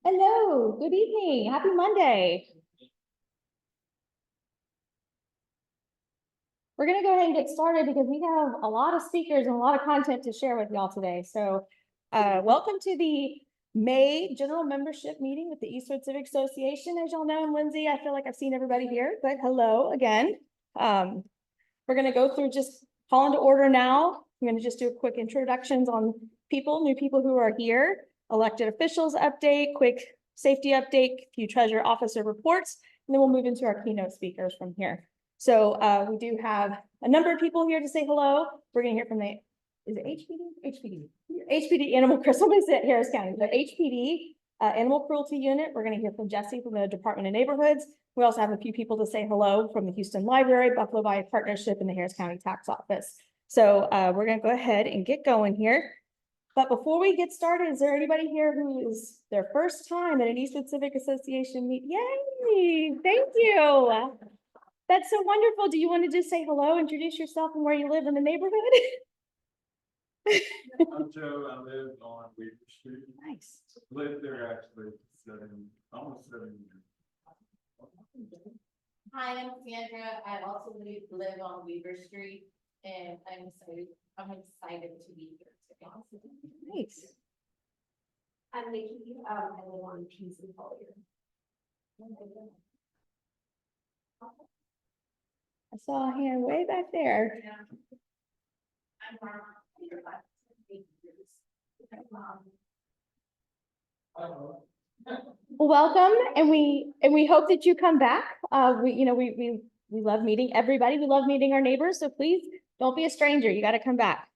Hello, good evening. Happy Monday. We're going to go ahead and get started because we have a lot of speakers and a lot of content to share with y'all today. So welcome to the May general membership meeting with the Eastwood Civic Association. As y'all know, I'm Lindsay. I feel like I've seen everybody here, but hello again. We're going to go through just call into order now. I'm going to just do a quick introductions on people, new people who are here, elected officials update, quick safety update, few treasurer officer reports, and then we'll move into our keynote speakers from here. So we do have a number of people here to say hello. We're going to hear from the, is it HPD? HPD Animal Cruelty, somebody said Harris County, the HPD Animal Cruelty Unit. We're going to hear from Jesse from the Department of Neighborhoods. We also have a few people to say hello from the Houston Library, Buffalo Valley Partnership, and the Harris County Tax Office. So we're going to go ahead and get going here. But before we get started, is there anybody here who is their first time at an Eastwood Civic Association meeting? Yay! Thank you. That's so wonderful. Do you want to just say hello, introduce yourself and where you live in the neighborhood? I'm Joe. I live on Weaver Street. Nice. Lived there actually almost 7 years. Hi, I'm Sandra. I also live on Weaver Street, and I'm excited to be here today. Nice. I'm Nikki. I live on Peace and Collier. I saw a hand way back there. I'm from Well, welcome, and we hope that you come back. We love meeting everybody. We love meeting our neighbors. So please don't be a stranger. You got to come back.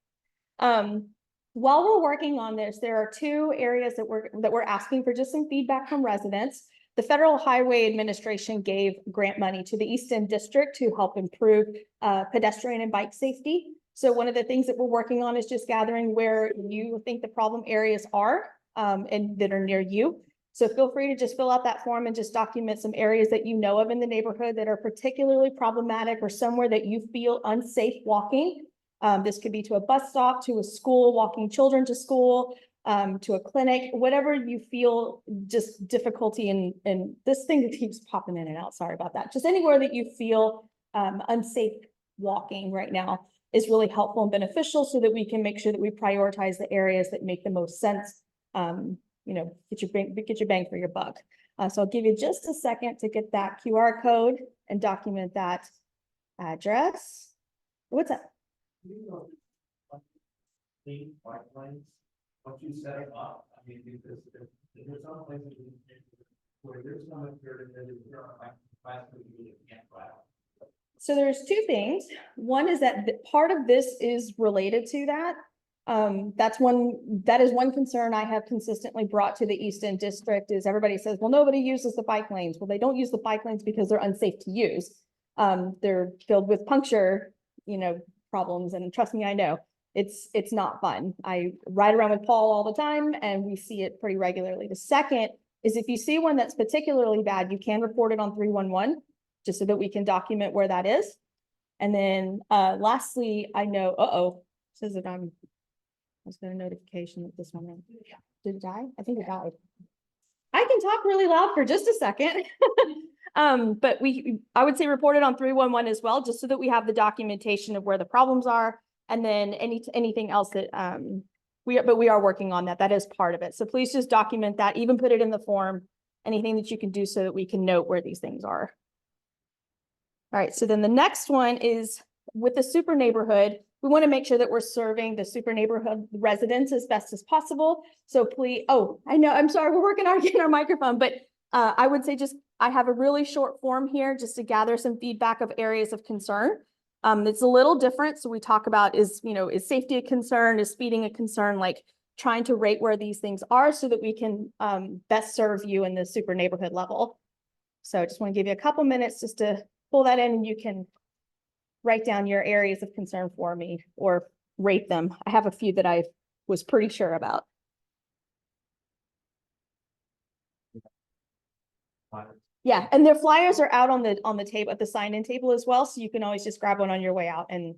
While we're working on this, there are two areas that we're asking for just some feedback from residents. The Federal Highway Administration gave grant money to the Eastern District to help improve pedestrian and bike safety. So one of the things that we're working on is just gathering where you think the problem areas are and that are near you. So feel free to just fill out that form and just document some areas that you know of in the neighborhood that are particularly problematic or somewhere that you feel unsafe walking. This could be to a bus stop, to a school, walking children to school, to a clinic, whatever you feel just difficulty in this thing that keeps popping in and out. Sorry about that. Just anywhere that you feel unsafe walking right now is really helpful and beneficial so that we can make sure that we prioritize the areas that make the most sense. Get your bang for your buck. So I'll give you just a second to get that QR code and document that address. What's that? Once you set it up, I mean, because if there's some places where there's no So there's two things. One is that part of this is related to that. That is one concern I have consistently brought to the Eastern District is everybody says, well, nobody uses the bike lanes. Well, they don't use the bike lanes because they're unsafe to use. They're filled with puncture, problems. And trust me, I know it's not fun. I ride around with Paul all the time and we see it pretty regularly. The second is if you see one that's particularly bad, you can report it on 311 just so that we can document where that is. And then lastly, I know, says that I was got a notification that this one did it die? I think it died. I can talk really loud for just a second. But I would say report it on 311 as well, just so that we have the documentation of where the problems are. And then anything else that we are working on that. That is part of it. So please just document that, even put it in the form, anything that you can do so that we can note where these things are. All right, so then the next one is with the super neighborhood. We want to make sure that we're serving the super neighborhood residents as best as possible. So please, I know, I'm sorry, we're working on getting our microphone, but I would say I have a really short form here just to gather some feedback of areas of concern. It's a little different. So we talk about is safety a concern? Is speeding a concern? Like trying to rate where these things are so that we can best serve you in the super neighborhood level. So I just want to give you a couple minutes just to pull that in and you can write down your areas of concern for me or rate them. I have a few that I was pretty sure about. Yeah, and their flyers are out on the table at the sign-in table as well, so you can always just grab one on your way out, and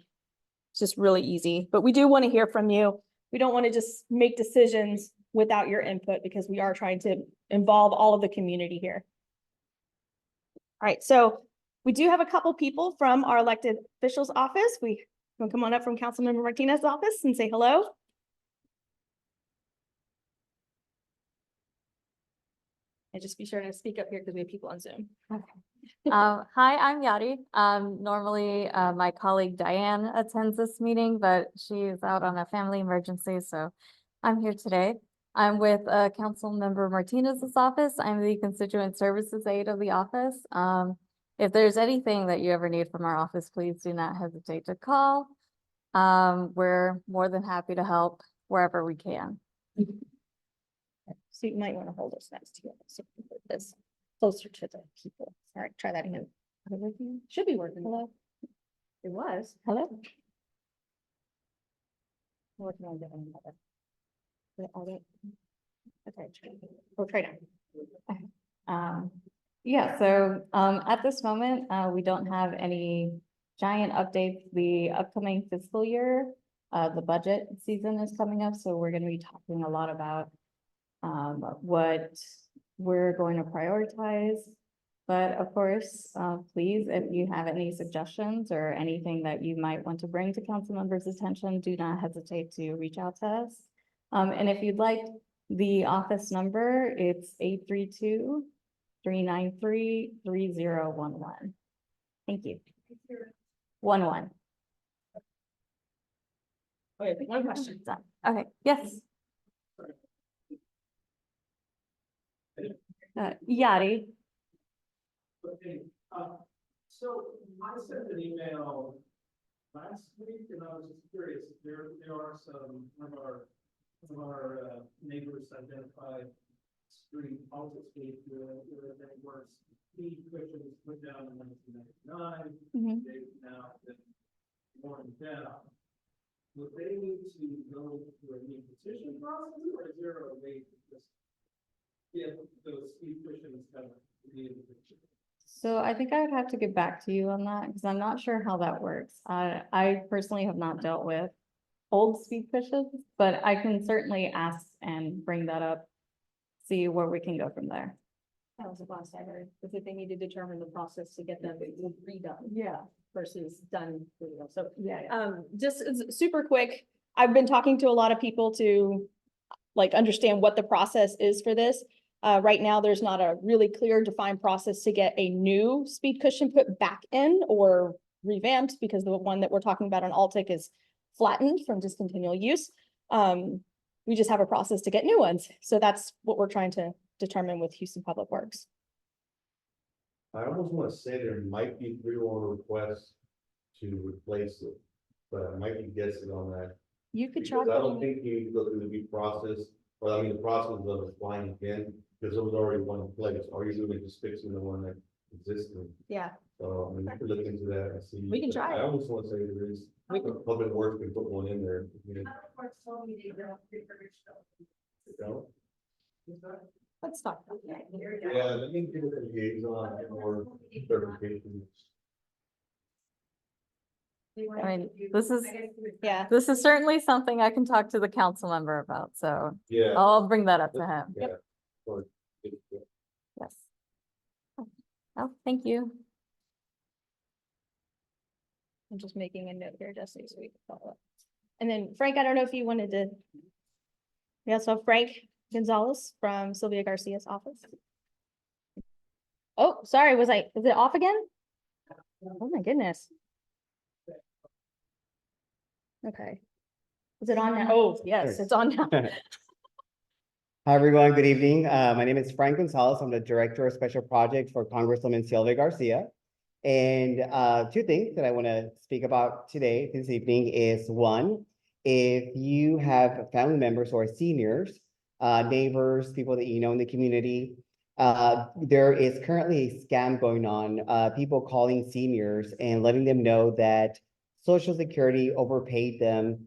it's just really easy. But we do want to hear from you. We don't want to just make decisions without your input because we are trying to involve all of the community here. All right, so we do have a couple people from our elected officials office. We can come on up from Councilmember Martinez's office and say hello. And just be sure to speak up here because we have people on Zoom. Hi, I'm Yadi. Normally, my colleague Diane attends this meeting, but she's out on a family emergency, so I'm here today. I'm with Council Member Martinez's office. I'm the constituent services aide of the office. If there's anything that you ever need from our office, please do not hesitate to call. We're more than happy to help wherever we can. So you might want to hold us next to you. So we can put this closer to the people. All right, try that again. Should be working. Hello. It was. Hello. Working on getting another. Okay, we'll try now. Yeah, so at this moment, we don't have any giant updates. The upcoming fiscal year, the budget season is coming up, so we're going to be talking a lot about what we're going to prioritize. But of course, please, if you have any suggestions or anything that you might want to bring to council members' attention, do not hesitate to reach out to us. And if you'd like the office number, it's 832-393-3011. Thank you. 11. Okay, one question. Done. Okay, yes. Yadi. Okay, so I sent an email last week and I was just curious, there are some of our neighbors identified street, also street, where they were speed cushions put down in 1999. Mhm. They've now been worn down. Would they need to go through a new petition process or is there a way to just get those speed cushions kind of in the picture? So I think I would have to get back to you on that because I'm not sure how that works. I personally have not dealt with old speed cushions, but I can certainly ask and bring that up, see where we can go from there. That was the last I heard, was that they need to determine the process to get them redone. Yeah. Versus done. So, Yeah. just super quick, I've been talking to a lot of people to like understand what the process is for this. Right now, there's not a really clear defined process to get a new speed cushion put back in or revamped because the one that we're talking about on Altic is flattened from discontinual use. We just have a process to get new ones. So that's what we're trying to determine with Houston Public Works. I almost want to say there might be 3 or 4 requests to replace it, but I might be guessing on that. You could try. Because I don't putting- think you need to go through the new process, or I mean, the process of applying again, because there was already one in place. Are you doing just fixing the one that existed? Yeah, So I mean, we could look into that and see. We can but try it. I almost want to say there is, We can- Public Works can put one in there. You told me they don't refurbish those. know? let's talk about that. Yeah, let me give it a liaison or clarification. I mean, this is Yeah, certainly something I can talk to the council member about, so Yeah. I'll bring that up to him. Yeah. Or- Yes. Oh, thank you. I'm just making a note here just so we can follow up. And then Frank, I don't know if you wanted to. Yeah, so Frank Gonzalez from Sylvia Garcia's office. Oh, sorry, is it off again? Oh my goodness. Okay. Is it on now? Oh, yes, it's on now. Hi, everyone. Good evening. My name is Frank Gonzalez. I'm the Director of Special Projects for Congresswoman Sylvia Garcia. And 2 things that I want to speak about today, this evening, is one, if you have family members or seniors, neighbors, people that you know in the community, there is currently a scam going on, people calling seniors and letting them know that Social Security overpaid them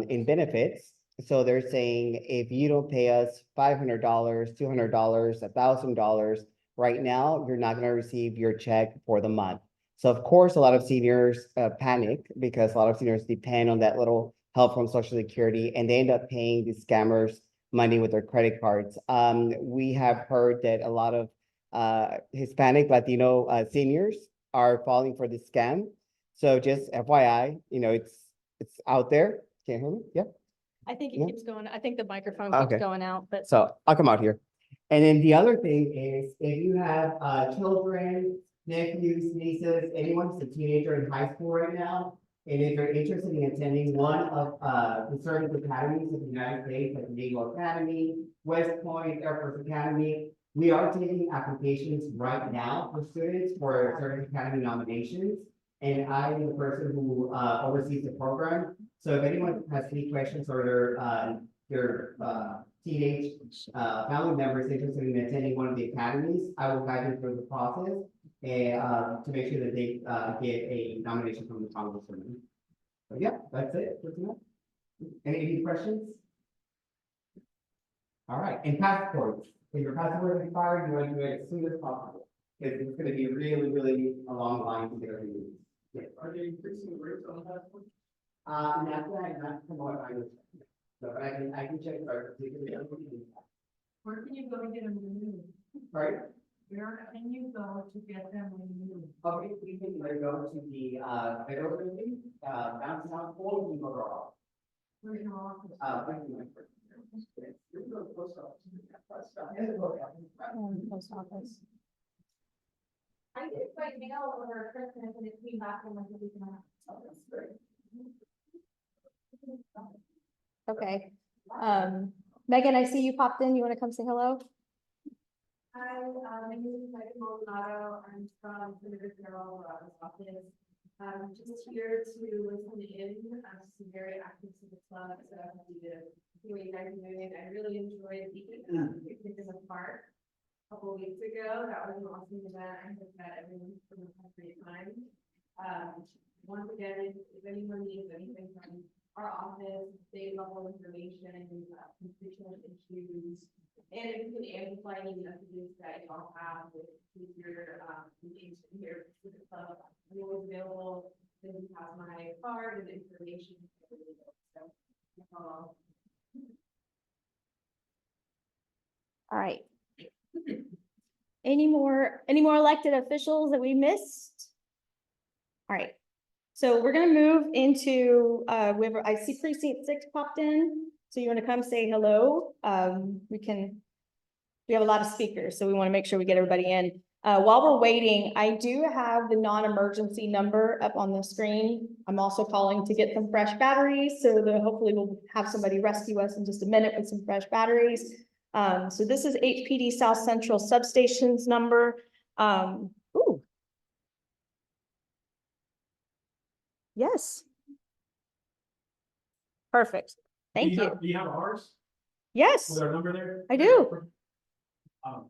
in benefits. So they're saying, if you don't pay us $500, $200, $1,000 right now, you're not going to receive your check for the month. So of course, a lot of seniors panic because a lot of seniors depend on that little help from Social Security, and they end up paying these scammers money with their credit cards. We have heard that a lot of Hispanic, Latino seniors are falling for this scam. So just FYI, it's out there. Can't hear me? Yeah. I think it Yeah. keeps going. I think the microphone Okay. keeps going out, but So I'll come out here. And then the other thing is if you have children, nephews, nieces, anyone who's a teenager in high school right now, and if you're interested in attending one of the service academies of the United States, like Naval Academy, West Point, Air Force Academy, we are taking applications right now for students for service academy nominations. And I am the person who oversees the program. So if anyone has any questions or their teenage family members interested in attending one of the academies, I will guide them through the process and to make sure that they get a nomination from the congresswoman. But yeah, that's it. for tonight. Any questions? All right, and passports. If your passport is expired, you want to do it as soon as possible. Because it's going to be really, really a long line to get everything. Yeah. Are they increasing the rates on that one? Not from what I was. So but I can check our particular. Where can you go to get them renewed? Right? Where can you go to get them renewed? Okay, we can either go to the federal building, downtown, or we can go to our office. Where's your office? Thank you, Mike. You can go to the post office. post office. I did it by mail over Christmas and it came back in like a week and a half. Oh, that's great. Okay. Megan, I see you popped in. You want to come say hello? Hi, my name is Megan Maldonado. I'm from Senator Carroll office. I'm just here to listen in. I'm just very active to the club, so I'm happy to see what you guys are doing. I really enjoyed the picnic in the park a couple of weeks ago. That was an awesome event. I hope that everyone had a great time. Once again, if anyone needs anything from our office, state level information, constituent issues, and if you can amplify any messages that you all have with your meetings here to the club, I'm always available. Then you have my card and information. So, All right. Any more elected officials that we missed? All right. So we're gonna move into, I see precinct 6 popped in. So you want to come say hello? We have a lot of speakers, so we want to make sure we get everybody in. While we're waiting, I do have the non-emergency number up on the screen. I'm also calling to get some fresh batteries, so that hopefully we'll have somebody rescue us in just a minute with some fresh batteries. So this is HPD South Central Substation's number. Ooh. Yes. Perfect. Thank you. Do you have ours? Yes, With our number there? I do. How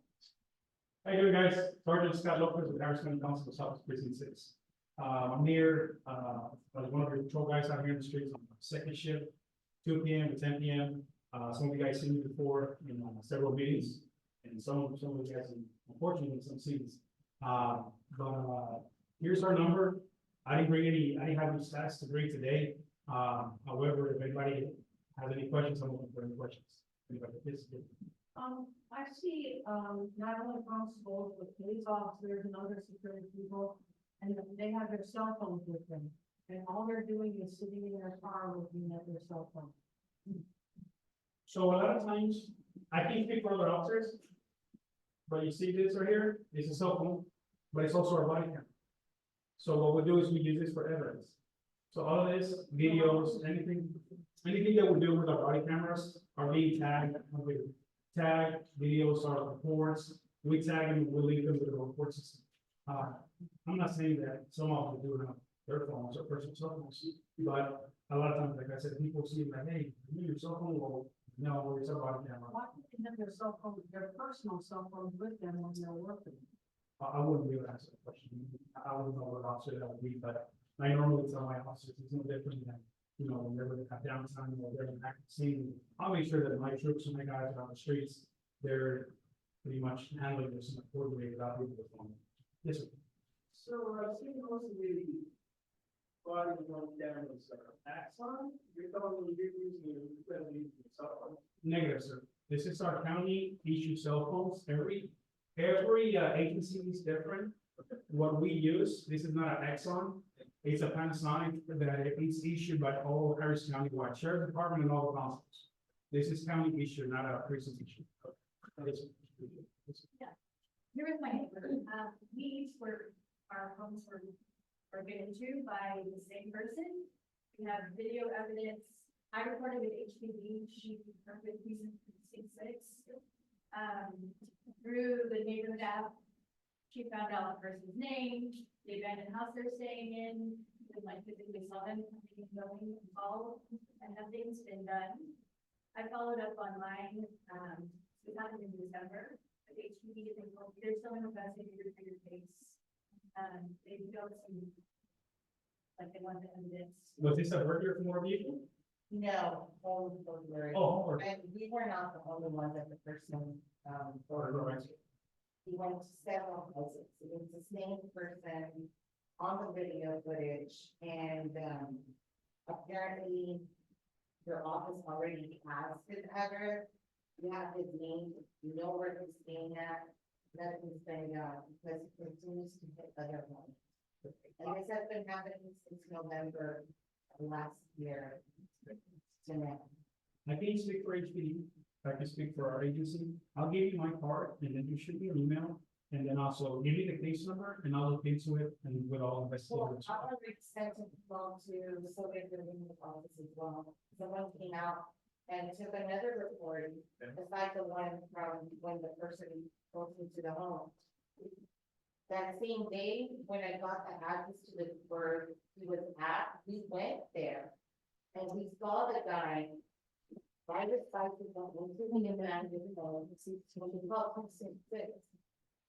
you doing, guys? Sergeant Scott Lopez with Harris County Council of South Precinct 6. I'm here, as one of the patrol guys out here in the streets on second shift, 2 p.m. to 10 p.m. Some of you guys seen me before in several meetings, and some of you guys, unfortunately, in some seats. But here's our number. I didn't have any stats to bring today. However, if anybody has any questions, I'm looking for any questions. Anybody? I see, not only constables, but police officers and other security people, and they have their cell phones with them. And all they're doing is sitting in their car looking at their cell phone. So a lot of times, I can't speak for other officers, but you see this right here, it's a cell phone, but it's also our body camera. So what we do is we use this for evidence. So all of this, videos, anything that we do with our body cameras are being tagged. Videos are reports, we tag them, we link them to the report system. I'm not saying that some of them do it on their phones or personal cell phones, but a lot of times, like I said, people see like, hey, you your cell phone, well, no, it's a body camera. Why do they have their cell phone, their personal cell phones with them when they're working? I wouldn't be able to answer that question. I wouldn't know what officer that would be, but I normally tell my officers it's no different than, when they're at downtime or they're in active scene. I'll make sure that my troops and my guys are on the streets, they're pretty much handling this in a coordinated without people with phone. Yes, sir. So I've seen most of the body one cameras are Axon, you're telling me you're using your cell phone? Negative, sir. This is our county issued cell phones. Every agency is different. What we use, this is not an Axon. It's a Panasonic that it's issued by all Harris County wide Sheriff Department and all the councils. This is county issued, not a precinct issue. Here is my neighbor, we were, our homes were given to by the same person. We have video evidence, I recorded with HPV, she worked with precinct 6. Through the neighborhood app, she found out the person's name, the abandoned house they're staying in, and like physically saw them coming and going, all, and nothing's been done. I followed up online, it happened in December. HPV, there's someone investigated for your case. They don't seem like they want the evidence. Was this a burger from more people? No, home burglary. Oh, or. And we were not the only ones that the person, Right. he went to several places. It was the same person on the video footage and, apparently your office already has his address. You have his name, you know where he's staying at, nothing's been done because he continues to hit other ones. And this has been happening since November of last year to now. I can't speak for HPD, I can speak for our agency. I'll give you my card and then you shoot me an email. And then also give me the case number and I'll look into it and with all Well, investigators. I already sent a call to the Sylvia Building office as well. Someone came out and took another report, besides the one from when the person goes into the home. That same day, when I got the address to the, where he was at, we went there. And we saw the guy right beside the, into the abandoned home,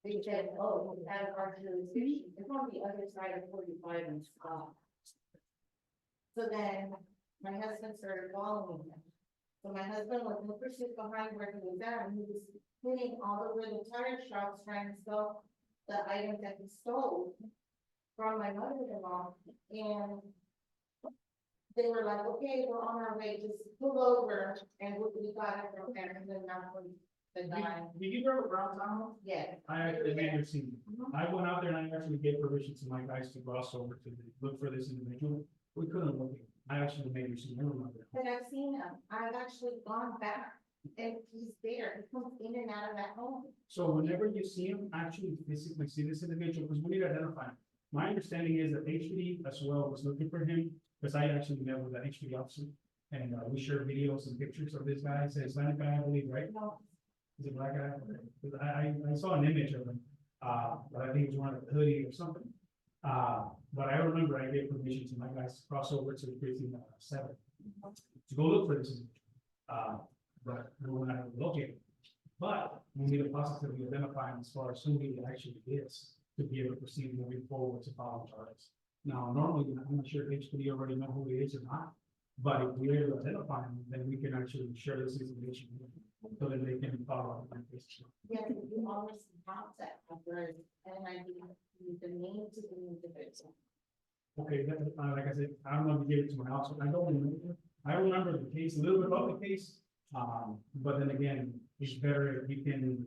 they said, oh, we have our jurisdiction, it's on the other side of 45 and Scott. So then, my husband started following him. So my husband was in the pursuit behind where he was at, and he was hitting all the little tire shops trying to sell the items that he stole from my mother-in-law, and they were like, okay, we're on our way, just pull over, and we got it from there, and then that's when the guy, Did you go around town? yeah. I actually may have seen it. I went out there and I actually gave permission to my guys to cross over to look for this individual. We couldn't look. I actually made you see him out there. But I've seen him, I've actually gone back, and he's there, he comes in and out of that home. So whenever you see him, actually physically see this individual, because we need to identify him. My understanding is that HPD as well was looking for him, because I actually met with the HPD officer. And we shared videos and pictures of this guy, it's a Hispanic guy, I believe, right? No, Is it black guy? Because I saw an image of him, but I think it was wearing a hoodie or something. But I remember I gave permission to my guys to cross over to precinct 7 to go look for this. But we were not able to locate him. But we need to positively identify him as far as who he actually is to be able to proceed moving forward to follow charges. Now, normally, I'm not sure if HPD already know who he is or not, but if we're able to identify him, then we can actually share this information with them so that they can follow up on this. yeah, you always have that covered, and I need the name to the individual. Okay, like I said, I don't know if you gave it to my house, I don't remember. I remember the case, a little bit about the case. But then again, it's better if you can,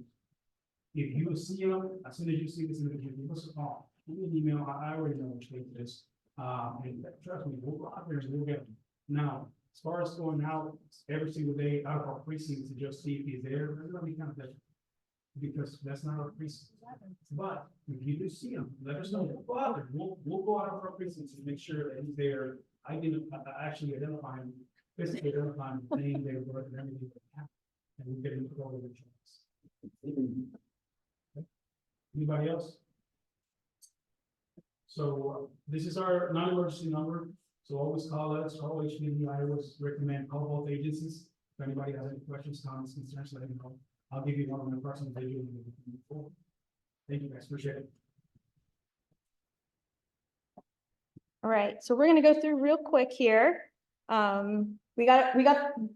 if you see him, as soon as you see this individual, give us a call, give me an email, I already know which case it is. And trust me, we'll go out there and we'll get him. Now, as far as going out every single day out of our precinct to just see if he's there, that's gonna be kind of different. Because that's not our precinct. But if you do see him, let us know. We'll go out of our precincts to make sure that he's there. I didn't actually identify him, physically identify him, name, date of birth, and everything that happened. And we get him to go to the insurance. Anybody else? So this is our non-emergency number. So always call us, call HPD. I always recommend call both agencies. If anybody has any questions, comments, concerns, let me know. I'll give you one of my personal videos. Thank you guys, appreciate it. All right, so we're gonna go through real quick here. We got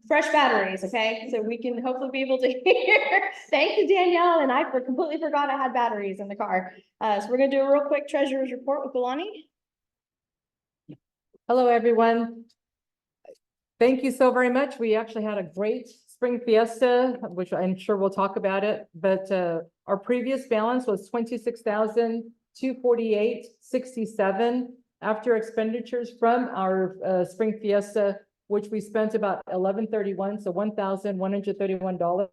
fresh batteries, okay? So we can hopefully be able to hear. Thank you, Danielle, and I completely forgot I had batteries in the car. So we're gonna do a real quick treasurer's report with Galani. Hello, everyone. Thank you so very much. We actually had a great spring fiesta, which I'm sure we'll talk about it, but our previous balance was 26,248.67 after expenditures from our spring fiesta, which we spent about 1131, so $1,131.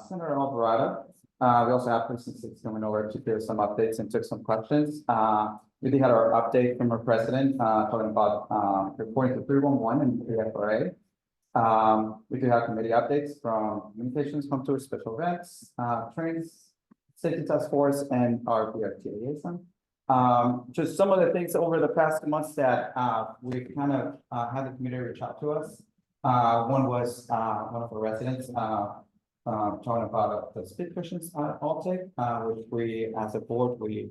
Senator Alvarado. We also have Person Six coming over to give some updates and took some questions. We did have our update from our president, talking about, reporting to 311 and the FRA. We do have committee updates from communications, home tours, special events, trains, safety task force, and our PRT liaison. Just some of the things over the past months that, we kind of, had the community reach out to us. One was, one of our residents, talking about the speed cushions uptake, which we, as a board, we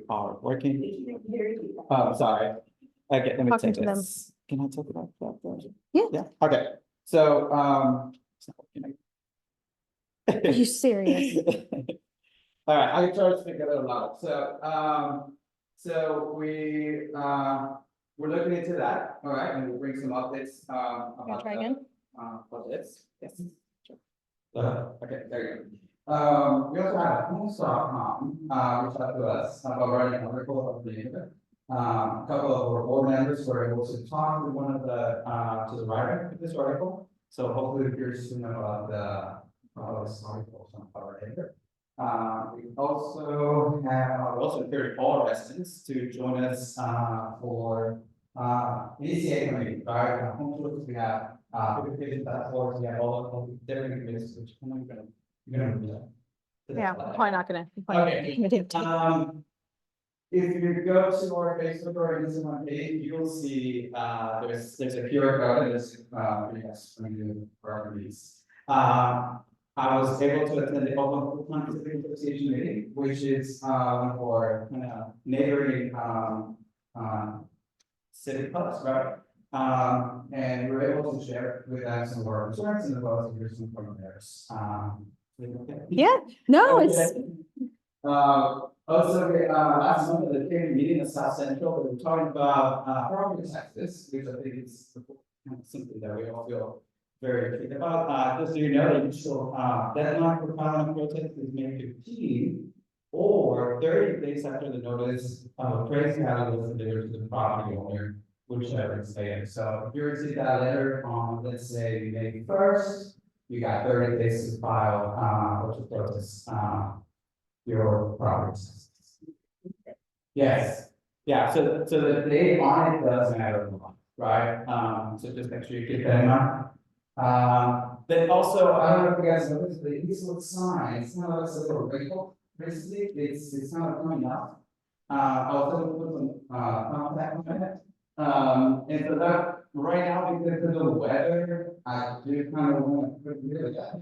are working. Sorry. Okay, let me Talking take to them. this. Can I talk about that first? Yeah. Yeah, okay. So, it's not working. Are you serious? All right, I can try to speak a little loud. So we're looking into that, all right, and we'll bring some updates, about try that, again? for this. Yes. Okay, there you go. We also have homes.com, reached out to us about writing an article of the internet. A couple of our board members were able to talk to one of the, to the writer of this article. So hopefully we'll hear soon about this article from our editor. We also encourage all residents to join us, for, ECA committee, right? Home tours, we have, beautification task force, we have all the different committees, which I'm not gonna, you're gonna do that. Yeah, probably not gonna. Okay. If you go to our Facebook or Instagram page, you will see, there's a QR code and there's, yes, properties. I was able to attend the Oakland County Civic Association meeting, which is, one of our, neighboring, city clubs, right? And we were able to share with them some of our concerns and as well as hear some from theirs. Yeah, no, it's, Also, last month at the community meeting in South Central, we were talking about, property taxes, which I think is kind of something that we all feel very keen about. Just so you know, the initial, deadline for filing protest is May 15, or 30 days after the notice of appraisal was delivered to the property owner, whichever is later. So if you receive that letter on, let's say, May 1st, you got 30 days to file, or to protest, your properties. Yes, yeah, so the date on it does matter a lot, right? So just make sure you keep that in mind. Then also, I don't know if you guys noticed, the Eastwood sign, it's kind of like a little wrinkle, basically, it's kind of coming up. I was able to put some, contact on it. And so that, right now, because of the weather, I do kind of want to put it really that.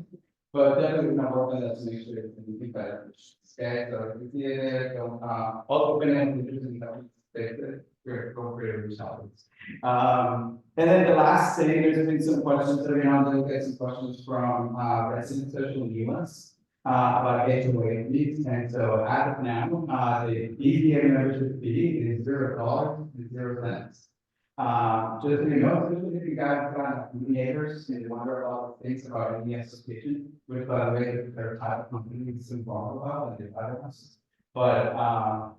But definitely gonna work on that to make sure it's gonna be better. Okay, so if you see it there, don't, also been in the using that space, Great, go for your results. And then the last thing, there's been some questions that we want to get some questions from, resident social media. About HOA fees, and so as of now, the EDA membership fee is $0 and 0 cents. Just so you know, especially if you guys got neighbors and you wonder about things about any association, which by the way, their type of company is involved about and the other ones. But,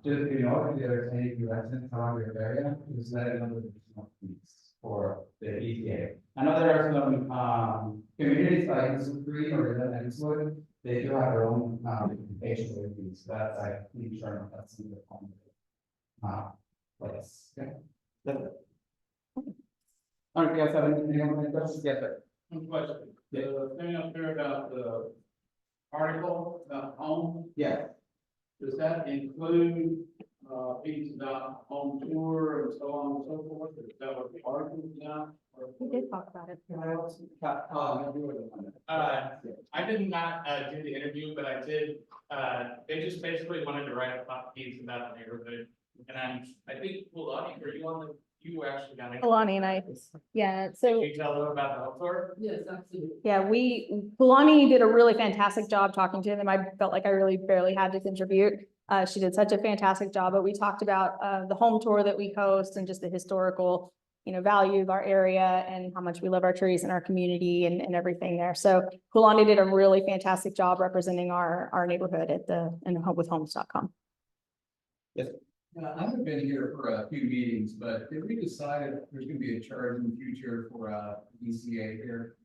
just so you know, if there's any residents around your area, just let them know the additional fees for the EDA. I know there are some, communities like Eastwood or Eastwood. They do have their own, HOA fees, that's, I'm sure that's in the place, okay? That's it. All right, you guys have any questions? Yes, sir. One question, the thing up there about the article about home, Yeah. does that include, things about home tour and so on and so forth? Is that what the article is about? We did talk about it. I did not do the interview, but I did, they just basically wanted to write a piece about the neighborhood. And I think, Fulani, were you on the, you actually got it. Alani and I, yeah, so. Can you tell them about the health tour? Yes, absolutely. Yeah, Fulani did a really fantastic job talking to them. I felt like I really barely had to contribute. She did such a fantastic job, but we talked about, the home tour that we host and just the historical, value of our area and how much we love our trees and our community and everything there. So Fulani did a really fantastic job representing our neighborhood at withhomes.com. I haven't been here for a few meetings, but did we decide if there's gonna be a charge in the future for ECA here?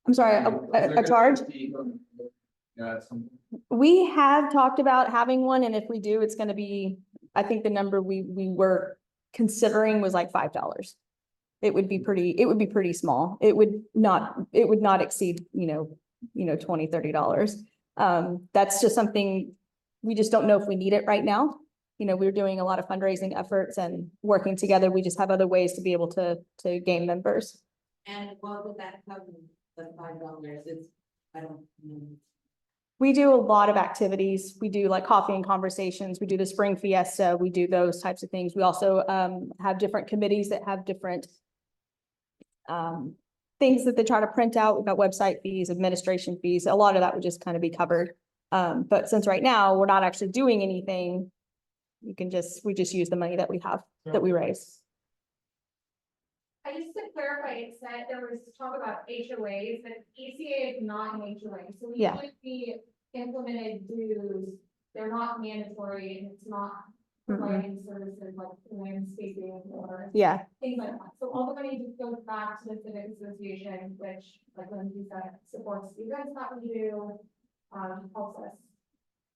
I'm sorry, a charge? Yeah, We have talked about having one, and if we do, it's gonna be, I think the number we were considering was like $5. It would be pretty small. It would not exceed, $20, $30. That's just something, we just don't know if we need it right now. We're doing a lot of fundraising efforts and working together. We just have other ways to be able to gain members. And what would that cover, the $5? It's, I don't know. We do a lot of activities. We do like coffee and conversations. We do the spring fiesta. We do those types of things. We also have different committees that have different things that they try to print out. We've got website fees, administration fees. A lot of that would just kind of be covered. But since right now we're not actually doing anything, we just use the money that we have, that we raise. I just to clarify, it said there was talk about HOAs, but ECA is not an HOA, so we Yeah. would be implemented dues. They're not mandatory, and it's not providing services like landscaping or Yeah, things like that. So all the money just goes back to the civic association, which, like Lindsay said, supports the events that we do, helps us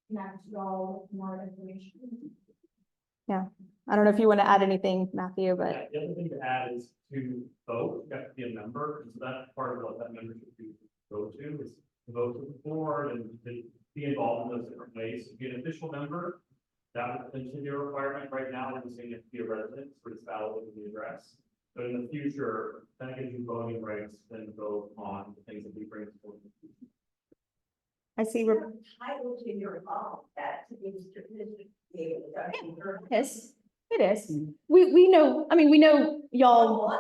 connect y'all with more information. I don't know if you want to add anything, Matthew, but Yeah, the other thing to add is to vote, you have to be a member, and so that's part of what that membership fee go to, is to vote to the board and to be involved in those different ways. To be an official member, that would potentially be a requirement. Right now, we're saying you have to be a resident, so it's valid in the address. But in the future, that gives you voting rights, then vote on the things that we bring forward. I see. Title to your home, that to be certificate. Yes, it is. We know, we know y'all.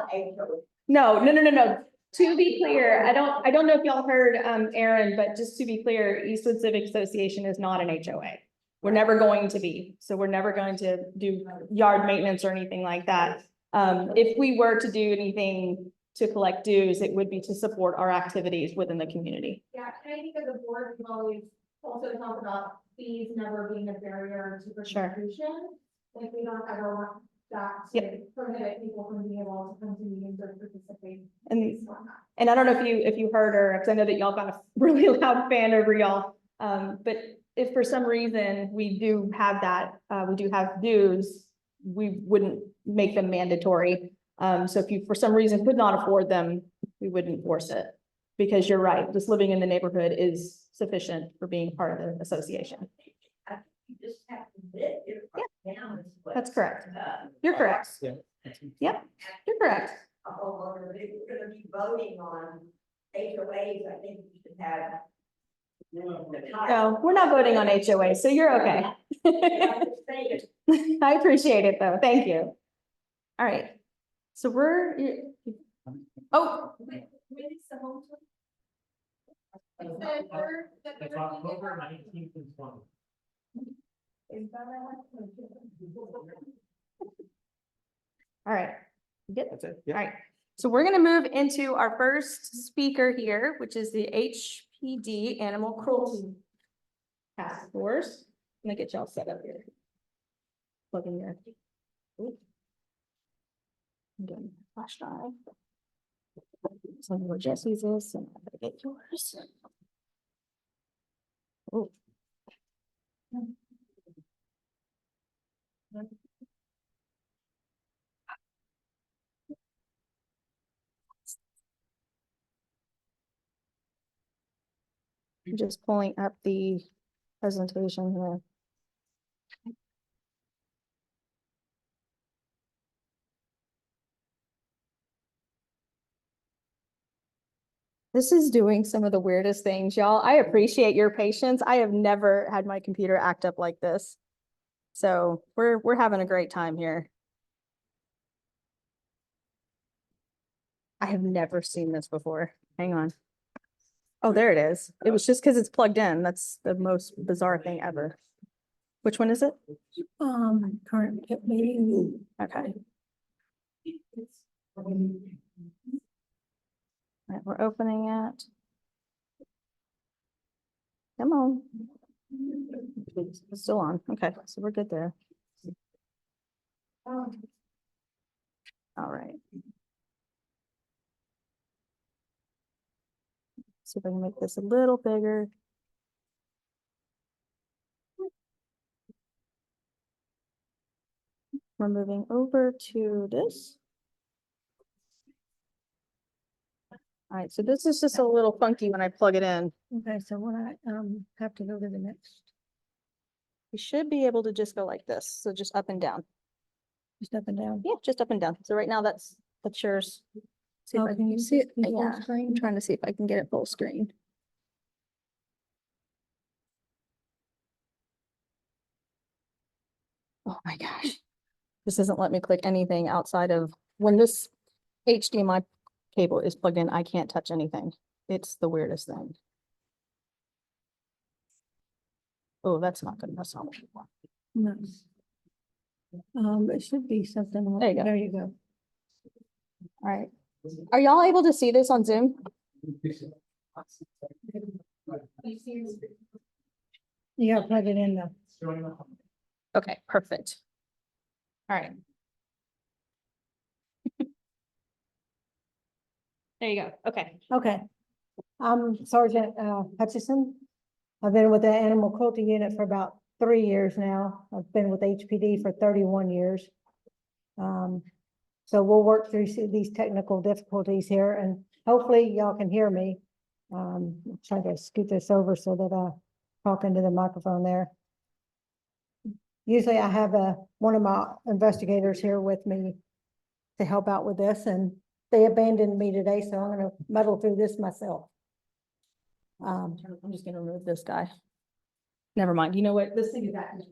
No. To be clear, I don't know if y'all heard, Aaron, but just to be clear, Eastwood Civic Association is not an HOA. We're never going to be, so we're never going to do yard maintenance or anything like that. If we were to do anything to collect dues, it would be to support our activities within the community. Yeah, and I think as a board, we've always also talked about fees never being a barrier to participation. Like we don't ever want that to prohibit people from being able to come to meetings or participate. And I don't know if you heard her, because I know that y'all got a really loud fan over y'all. But if for some reason we do have that, we do have dues, we wouldn't make them mandatory. So if you for some reason could not afford them, we wouldn't force it. Because you're right, just living in the neighborhood is sufficient for being part of the association. You just have to live it right now. Is what, That's correct. You're correct. Yeah. Yep, you're correct. a homeowner, if we're gonna be voting on HOAs, I think we should have. No, we're not voting on HOA, so you're okay. I appreciate it though. Thank you. All right. So oh, It's October 19th and 20th. all right. You Good. That's it. All right. So we're gonna move into our first speaker here, which is the HPD Animal Cruelty Task Force. Let me get y'all set up here. Plug in your. Ooh. I'm doing flash drive. So where Jesse's is, and I'm gonna get yours. Oh. I'm just pulling up the presentation here. This is doing some of the weirdest things, y'all. I appreciate your patience. I have never had my computer act up like this. So we're having a great time here. I have never seen this before. Hang on. Oh, there it is. It was just because it's plugged in. That's the most bizarre thing ever. Which one is it? Current meeting. Okay. All right, we're opening it. Come on. It's still on. Okay, so we're good there. All right. See if I can make this a little bigger. We're moving over to this. All right, so this is just a little funky when I plug it in. Okay, so when I have to go to the next. We should be able to just go like this, so just up and down. Just up and down? Yeah, just up and down. So right now that's yours. See if I can see it. Yeah, I'm trying to see if I can get it full screen. Oh my gosh. This doesn't let me click anything outside of when this HDMI cable is plugged in, I can't touch anything. It's the weirdest thing. Oh, that's not good. That's not what you want. No. It should be something. There you go. There you go. All right. Are y'all able to see this on Zoom? You gotta plug it in though. Okay, perfect. All right. There you go. Okay. Okay. I'm Sergeant Hutchison. I've been with the Animal Cruelty Unit for about 3 years now. I've been with HPD for 31 years. So we'll work through these technical difficulties here and hopefully y'all can hear me. Try to scoot this over so that I talk into the microphone there. Usually I have one of my investigators here with me to help out with this, and they abandoned me today, so I'm gonna muddle through this myself. I'm just gonna remove this guy. Never mind. You know what? This thing is active.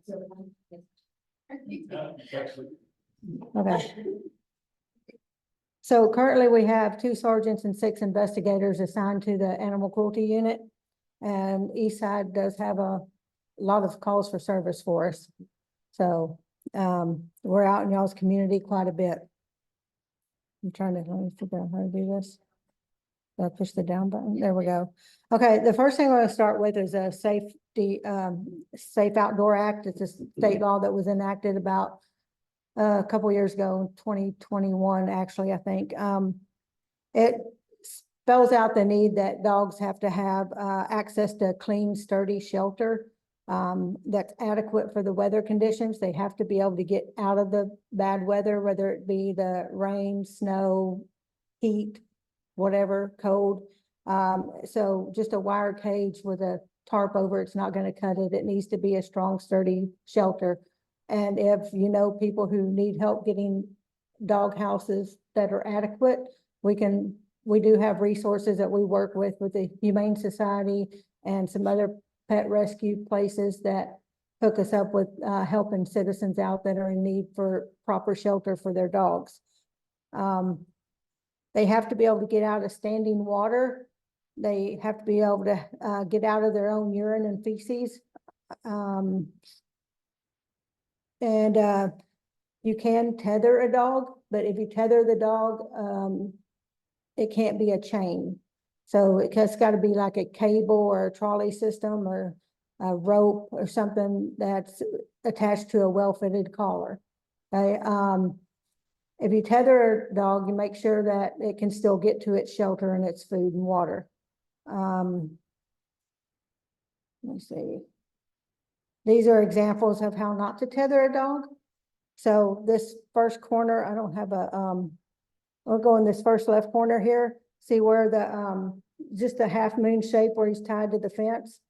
Okay. So currently we have 2 sergeants and 6 investigators assigned to the Animal Cruelty Unit. And Eastside does have a lot of calls for service for us. So we're out in y'all's community quite a bit. I'm trying to, let me figure out how to do this. Do I push the down button? There we go. Okay, the first thing I'm going to start with is a Safe Outdoor Act. It's a state law that was enacted about a couple years ago, 2021, actually, I think. It spells out the need that dogs have to have access to clean, sturdy shelter that's adequate for the weather conditions. They have to be able to get out of the bad weather, whether it be the rain, snow, heat, whatever, cold. So just a wire cage with a tarp over, it's not going to cut it. It needs to be a strong, sturdy shelter. And if you know people who need help getting dog houses that are adequate, we do have resources that we work with the Humane Society and some other pet rescue places that hook us up with, helping citizens out that are in need for proper shelter for their dogs. They have to be able to get out of standing water. They have to be able to, get out of their own urine and feces. You can tether a dog, but if you tether the dog, it can't be a chain. So it's got to be like a cable or a trolley system or a rope or something that's attached to a well-fitted collar. Okay, if you tether a dog, you make sure that it can still get to its shelter and its food and water. Let's see. These are examples of how not to tether a dog. So this first corner, I don't have a, we'll go in this first left corner here, see where the, just a half moon shape where he's tied to the fence.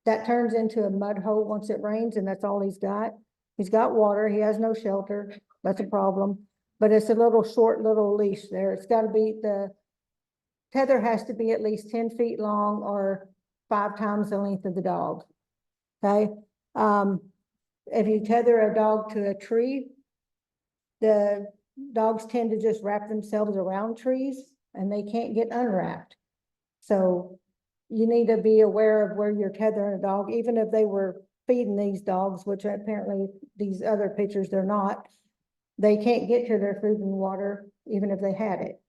That turns into a mud hole once it rains, and that's all he's got. He's got water, he has no shelter, that's a problem. But it's a little short little leash there. It's gotta be, the tether has to be at least 10 feet long or 5 times the length of the dog. Okay, if you tether a dog to a tree, the dogs tend to just wrap themselves around trees and they can't get unwrapped. So you need to be aware of where you're tethering a dog, even if they were feeding these dogs, which apparently these other pictures, they're not. They can't get to their food and water, even if they had it.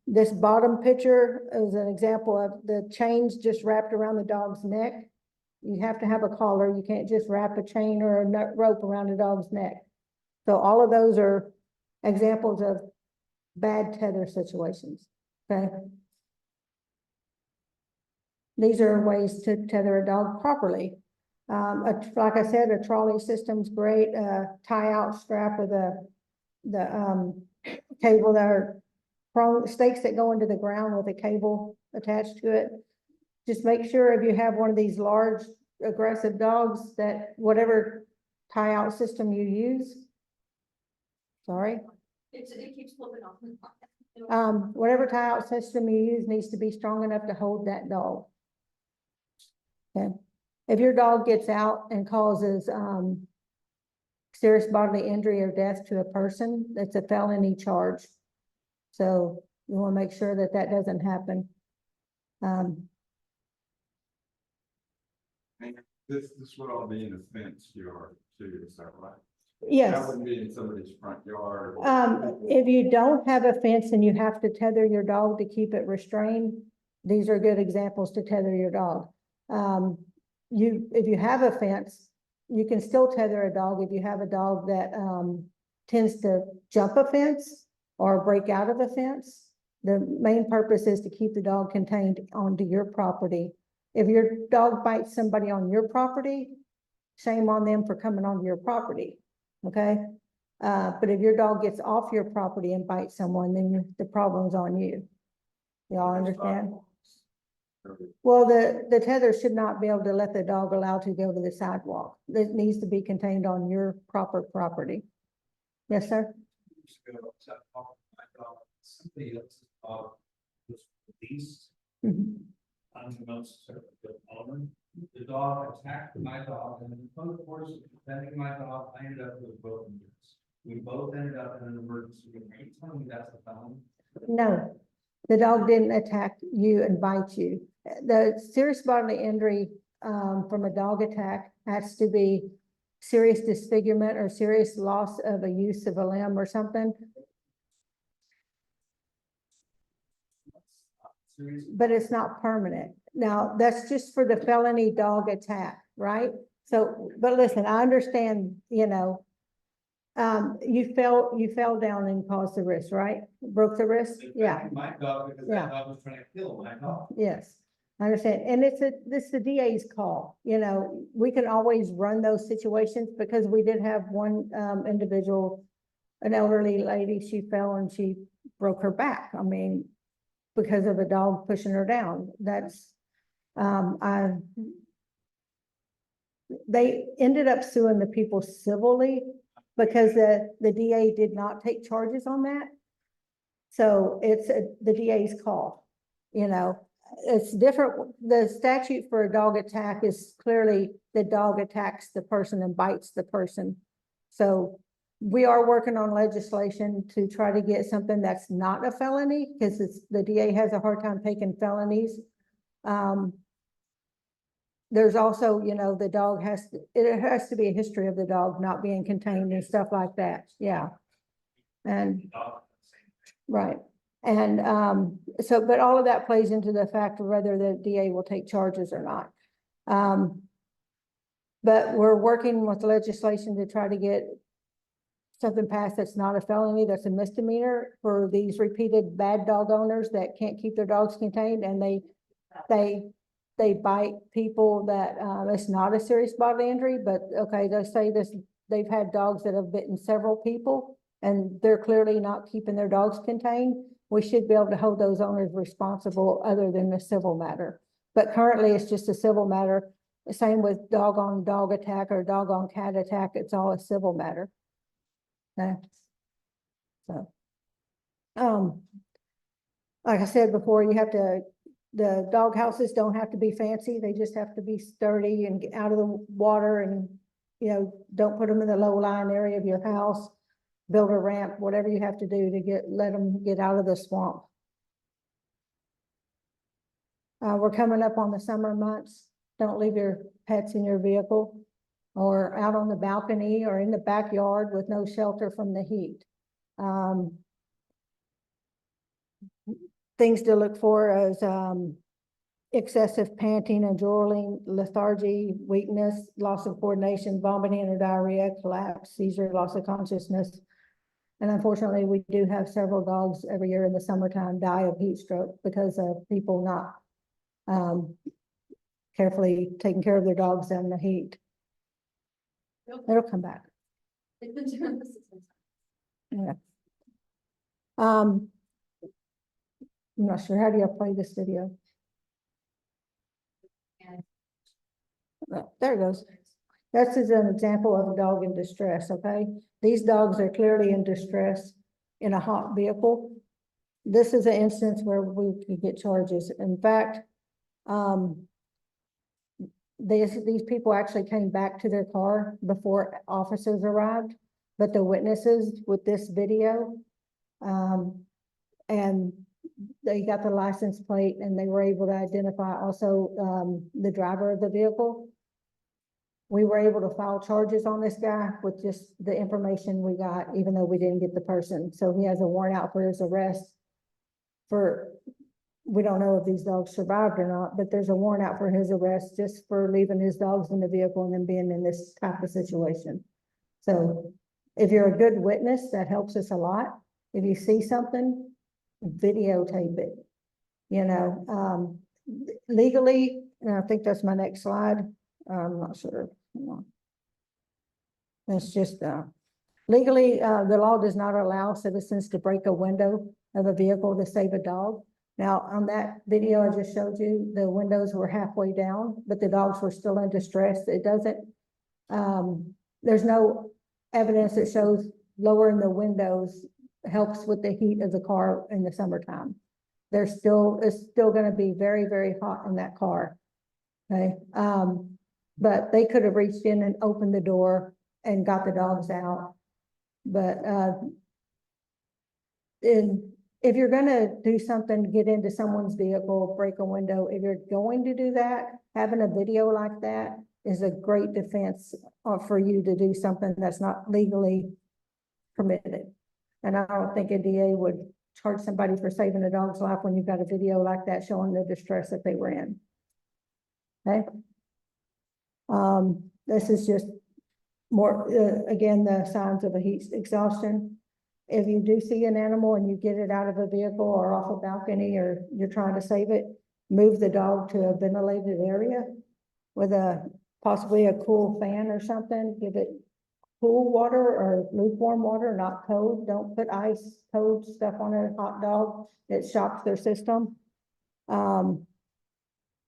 This bottom picture is an example of the chains just wrapped around the dog's neck. You have to have a collar. You can't just wrap a chain or a nut rope around a dog's neck. So all of those are examples of bad tether situations, okay? These are ways to tether a dog properly. Like I said, a trolley system's great. Tie out strap of the cable that are stakes that go into the ground with a cable attached to it. Just make sure if you have one of these large aggressive dogs that whatever tie out system you use, sorry. It keeps flipping off. Whatever tie out system you use needs to be strong enough to hold that dog. Okay. If your dog gets out and causes, serious bodily injury or death to a person, that's a felony charge. So you want to make sure that that doesn't happen. This would all be in a fenced yard too, is that right? Yes. That wouldn't be in somebody's front yard. If you don't have a fence and you have to tether your dog to keep it restrained, these are good examples to tether your dog. If you have a fence, you can still tether a dog if you have a dog that tends to jump a fence or break out of a fence. The main purpose is to keep the dog contained onto your property. If your dog bites somebody on your property, shame on them for coming onto your property, okay? But if your dog gets off your property and bites someone, then the problem's on you. Y'all understand? Well, the tether should not be able to let the dog allowed to go to the sidewalk. It needs to be contained on your proper property. Yes, sir? Somebody else's dog was released. Mhm. The dog attacked my dog, and in the course of defending my dog, I ended up with broken ribs. We both ended up in an emergency room. Are you telling me that's a felony? No, the dog didn't attack you and bite you. The serious bodily injury from a dog attack has to be serious disfigurement or serious loss of a use of a limb or something. But it's not permanent. Now, that's just for the felony dog attack, right? So, but listen, I understand, you know, you fell down and caused the wrist, right? Broke the wrist? Yeah. My dog, because Yeah. that dog was trying to kill my dog. Yes, I understand. And this is the DA's call, you know, we can always run those situations because we did have one individual, an elderly lady, she fell and she broke her back. I mean, because of a dog pushing her down. That's, they ended up suing the people civilly because the DA did not take charges on that. So it's the DA's call, you know. it's different. The statute for a dog attack is clearly the dog attacks the person and bites the person. So we are working on legislation to try to get something that's not a felony, because the DA has a hard time taking felonies. There's also, you know, the dog it has to be a history of the dog not being contained and stuff like that, yeah. And, right, and, so, but all of that plays into the fact of whether the DA will take charges or not. But we're working with legislation to try to get something passed that's not a felony, that's a misdemeanor for these repeated bad dog owners that can't keep their dogs contained, and they bite people that, it's not a serious bodily injury, but okay, they say this, they've had dogs that have bitten several people and they're clearly not keeping their dogs contained. We should be able to hold those owners responsible other than the civil matter. But currently it's just a civil matter. The same with dog on dog attack or dog on cat attack. It's all a civil matter. Okay. So, like I said before, the dog houses don't have to be fancy. They just have to be sturdy and get out of the water, and, you know, don't put them in the low-lying area of your house. Build a ramp, whatever you have to do to let them get out of the swamp. We're coming up on the summer months. Don't leave your pets in your vehicle or out on the balcony or in the backyard with no shelter from the heat. Things to look for as excessive panting and drooling, lethargy, weakness, loss of coordination, vomiting or diarrhea, collapse, seizure, loss of consciousness. And unfortunately, we do have several dogs every year in the summertime die of heat stroke because of people not carefully taking care of their dogs in the heat. It'll come back. It's been doing this since. Yeah. I'm not sure. How do you play this video? There it goes. This is an example of a dog in distress, okay? These dogs are clearly in distress in a hot vehicle. This is an instance where we could get charges. In fact, these people actually came back to their car before officers arrived, but the witnesses with this video, and they got the license plate and they were able to identify also the driver of the vehicle. We were able to file charges on this guy with just the information we got, even though we didn't get the person. So he has a warrant out for his arrest we don't know if these dogs survived or not, but there's a warrant out for his arrest just for leaving his dogs in the vehicle and then being in this type of situation. So if you're a good witness, that helps us a lot. If you see something, videotape it. You know, legally, and I think that's my next slide. I'm not sure. It's just legally, the law does not allow citizens to break a window of a vehicle to save a dog. Now, on that video I just showed you, the windows were halfway down, but the dogs were still in distress. It doesn't, there's no evidence that shows lowering the windows helps with the heat of the car in the summertime. It's still going to be very, very hot in that car. Okay. But they could have reached in and opened the door and got the dogs out. But if you're going to do something, get into someone's vehicle, break a window, if you're going to do that, having a video like that is a great defense for you to do something that's not legally permitted. And I don't think a DA would charge somebody for saving a dog's life when you've got a video like that showing the distress that they were in. Okay. This is just more, again, the signs of a heat exhaustion. If you do see an animal and you get it out of a vehicle or off a balcony or you're trying to save it, move the dog to a ventilated area with possibly a cool fan or something. Give it cool water or lukewarm water, not cold. Don't put ice, cold stuff on a hot dog. It shocks their system.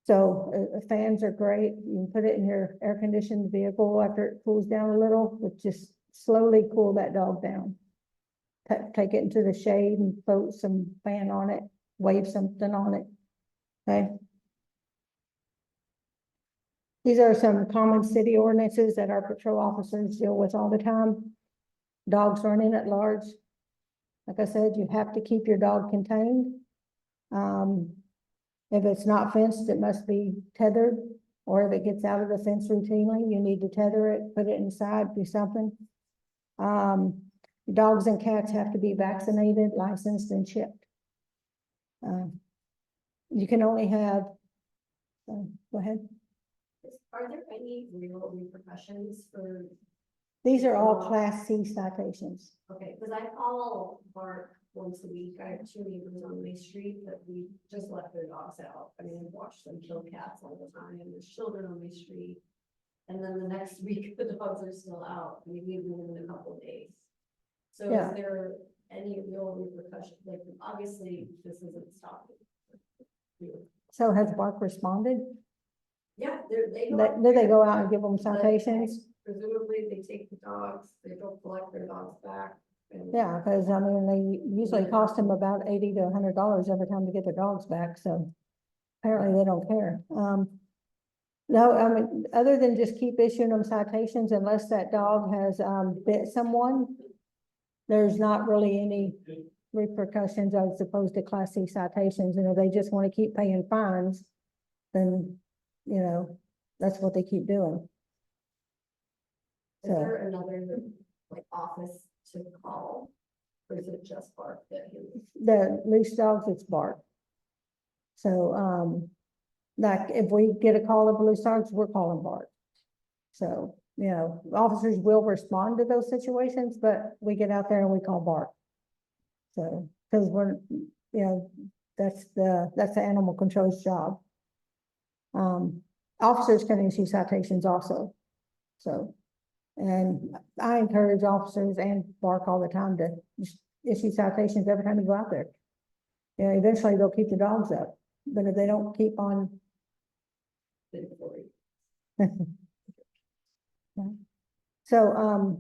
So fans are great. You can put it in your air conditioned vehicle after it cools down a little, but just slowly cool that dog down. Take it into the shade and put some fan on it, wave something on it. Okay. These are some common city ordinances that our patrol officers deal with all the time. Dogs running at large. Like I said, you have to keep your dog contained. If it's not fenced, it must be tethered, or if it gets out of the fence routinely, you need to tether it, put it inside, do something. Dogs and cats have to be vaccinated, licensed, and chipped. You can only have, go ahead. Are there any real repercussions for, These are all Class C citations. okay, because I call Bart once a week. I have two neighbors on my street that we just let their dogs out. I mean, I've watched them kill cats all the time, and there's children on my street. And then the next week, the dogs are still out, and we leave them in a couple of days. So Yeah. is there any real repercussion? Like, obviously, this isn't stopping. So has Bark responded? Yeah, they go. Did they go out and give them But citations? Presumably, they take the dogs, they don't collect their dogs back. And Yeah, because I mean, they usually cost them about $80 to $100 every time to get their dogs back, so apparently they don't care. No, I mean, other than just keep issuing them citations unless that dog has, bit someone, there's not really any repercussions as opposed to Class C citations, and if they just want to keep paying fines, then, you know, that's what they keep doing. Is there another, like, office to call? Or is it just Bark that he? The loose dogs, it's Bark. So, like, if we get a call of loose dogs, we're calling Bark. So, you know, officers will respond to those situations, but we get out there and we call Bark. So, because we're, you know, that's the animal control's job. Officers can issue citations also. So, and I encourage officers and Bark all the time to just issue citations every time you go out there. Yeah, eventually they'll keep the dogs up, but if they don't keep on. So,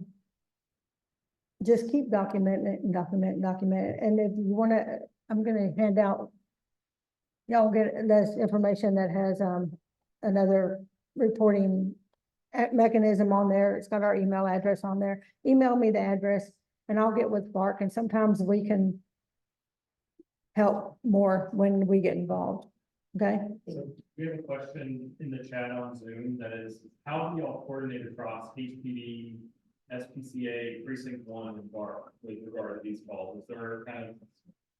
just keep documenting it and document it. And if you wanna, I'm gonna hand out, y'all get this information that has, another reporting mechanism on there. It's got our email address on there. Email me the address and I'll get with Bark, and sometimes we can help more when we get involved. Okay? So we have a question in the chat on Zoom that is, how do y'all coordinate across HPD, SPCA, Precinct 1, and BARC with regard to these calls? Is there kind of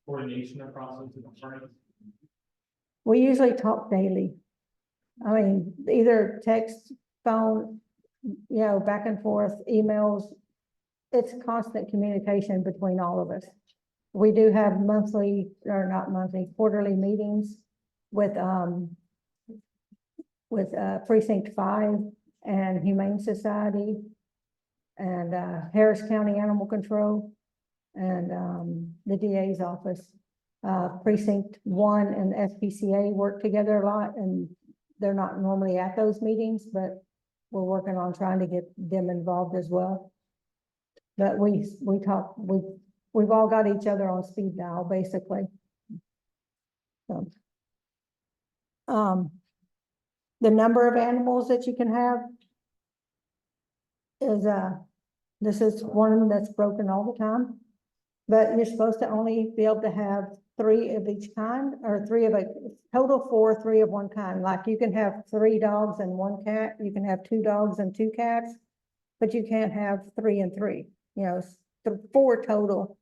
coordination across those departments? We usually talk daily. I mean, either text, phone, you know, back and forth, emails. It's constant communication between all of us. We do have monthly, or not monthly, quarterly meetings with Precinct 5 and Humane Society and Harris County Animal Control and the DA's office. Precinct 1 and SPCA work together a lot, and they're not normally at those meetings, but we're working on trying to get them involved as well. But we talk, we've all got each other on speed dial, basically. So, the number of animals that you can have is, this is one that's broken all the time. But you're supposed to only be able to have 3 of each kind, or 3 of a total 4, 3 of one kind. Like you can have 3 dogs and 1 cat. You can have 2 dogs and 2 cats, but you can't have 3 and 3. You know, 4 total.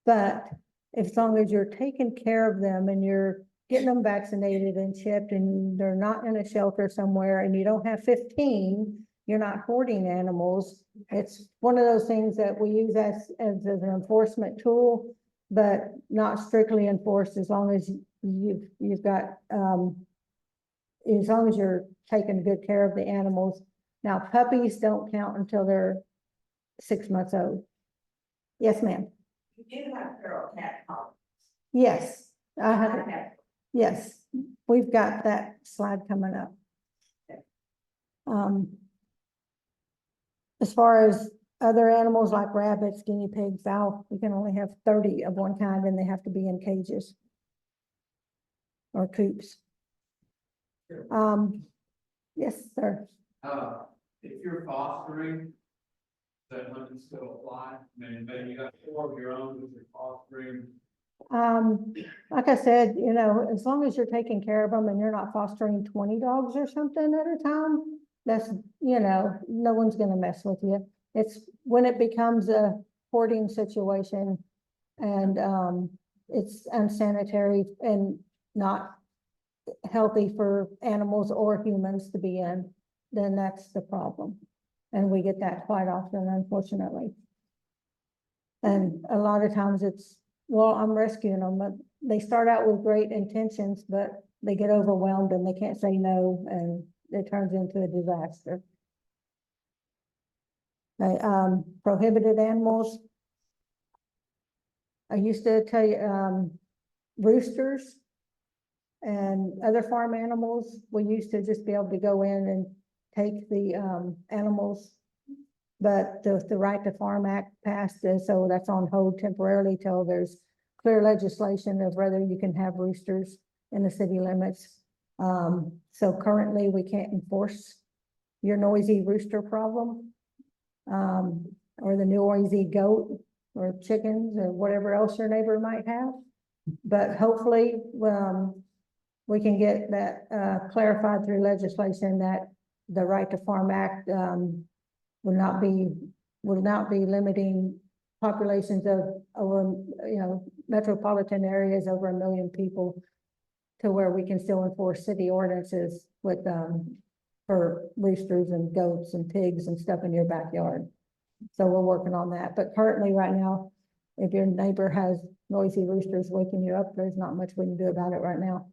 But as long as you're taking care of them and you're getting them vaccinated and chipped, and they're not in a shelter somewhere, and you don't have 15, you're not hoarding animals. It's one of those things that we use as an enforcement tool, but not strictly enforced as long as you've got, as long as you're taking good care of the animals. Now, puppies don't count until they're 6 months old. Yes, ma'am. You do have feral cat policy. Yes, I have it. Okay. Yes, we've got that slide coming up. As far as other animals like rabbits, guinea pigs, fowl, we can only have 30 of one kind, and they have to be in cages. or coops. Yes, sir. If you're fostering, that wouldn't still apply, then you got 4 of your own with your fostering. Like I said, you know, as long as you're taking care of them and you're not fostering 20 dogs or something at a time, that's, you know, no one's gonna mess with you. It's when it becomes a hoarding situation and, it's unsanitary and not healthy for animals or humans to be in, then that's the problem. And we get that quite often, unfortunately. And a lot of times it's, well, I'm rescuing them, but they start out with great intentions, but they get overwhelmed and they can't say no, and it turns into a disaster. Prohibited animals. I used to tell you, roosters and other farm animals, we used to just be able to go in and take the, animals. But the Right to Farm Act passed, so that's on hold temporarily till there's clear legislation of whether you can have roosters in the city limits. So currently we can't enforce your noisy rooster problem. Or the noisy goat or chickens or whatever else your neighbor might have. But hopefully, we can get that, clarified through legislation that the Right to Farm Act, will not be limiting populations of over, you know, metropolitan areas over 1 million people to where we can still enforce city ordinances with, for roosters and goats and pigs and stuff in your backyard. So we're working on that. But currently, right now, if your neighbor has noisy roosters waking you up, there's not much we can do about it right now.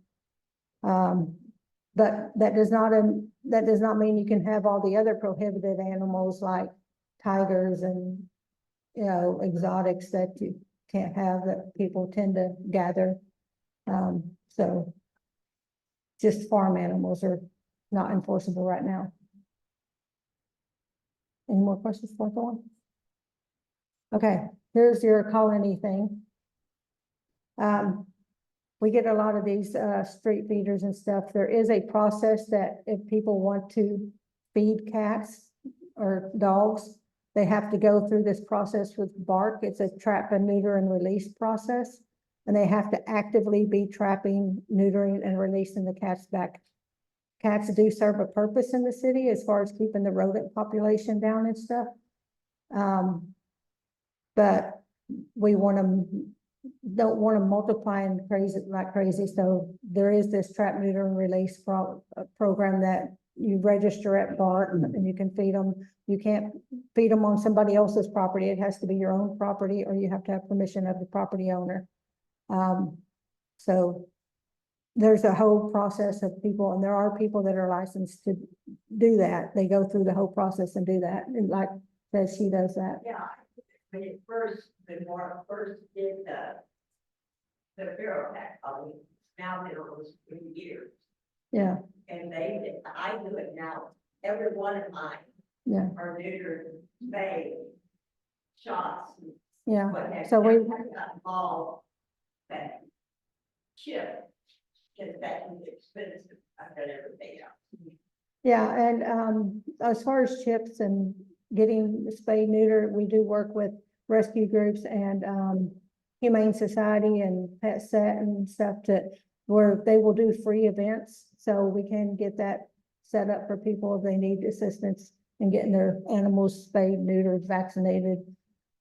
But that does not mean you can have all the other prohibited animals like tigers and, you know, exotics that you can't have, that people tend to gather. So just farm animals are not enforceable right now. Any more questions for Thorne? Okay, here's your call anything. We get a lot of these street feeders and stuff. There is a process that if people want to feed cats or dogs, they have to go through this process with bark. It's a trap and neuter and release process. And they have to actively be trapping, neutering, and releasing the cats back. Cats do serve a purpose in the city as far as keeping the rodent population down and stuff. But we don't want them multiplying crazy like crazy. So there is this trap, neuter, and release program that you register at BART and you can feed them. You can't feed them on somebody else's property. It has to be your own property, or you have to have permission of the property owner. So there's a whole process of people, and there are people that are licensed to do that. They go through the whole process and do that. And like says, she does that. Yeah, when it first did the Bureau Act, now there was 3 years. Yeah. And I do it now. Every one of mine Yeah. are neutered, spayed, shots. Yeah. What So we got involved that chip, because that can be expensive. I've done everything else. Yeah, and as far as chips and getting spay neuter, we do work with rescue groups and Humane Society and Pet Set and stuff where they will do free events. So we can get that set up for people if they need assistance in getting their animals spayed, neutered, vaccinated,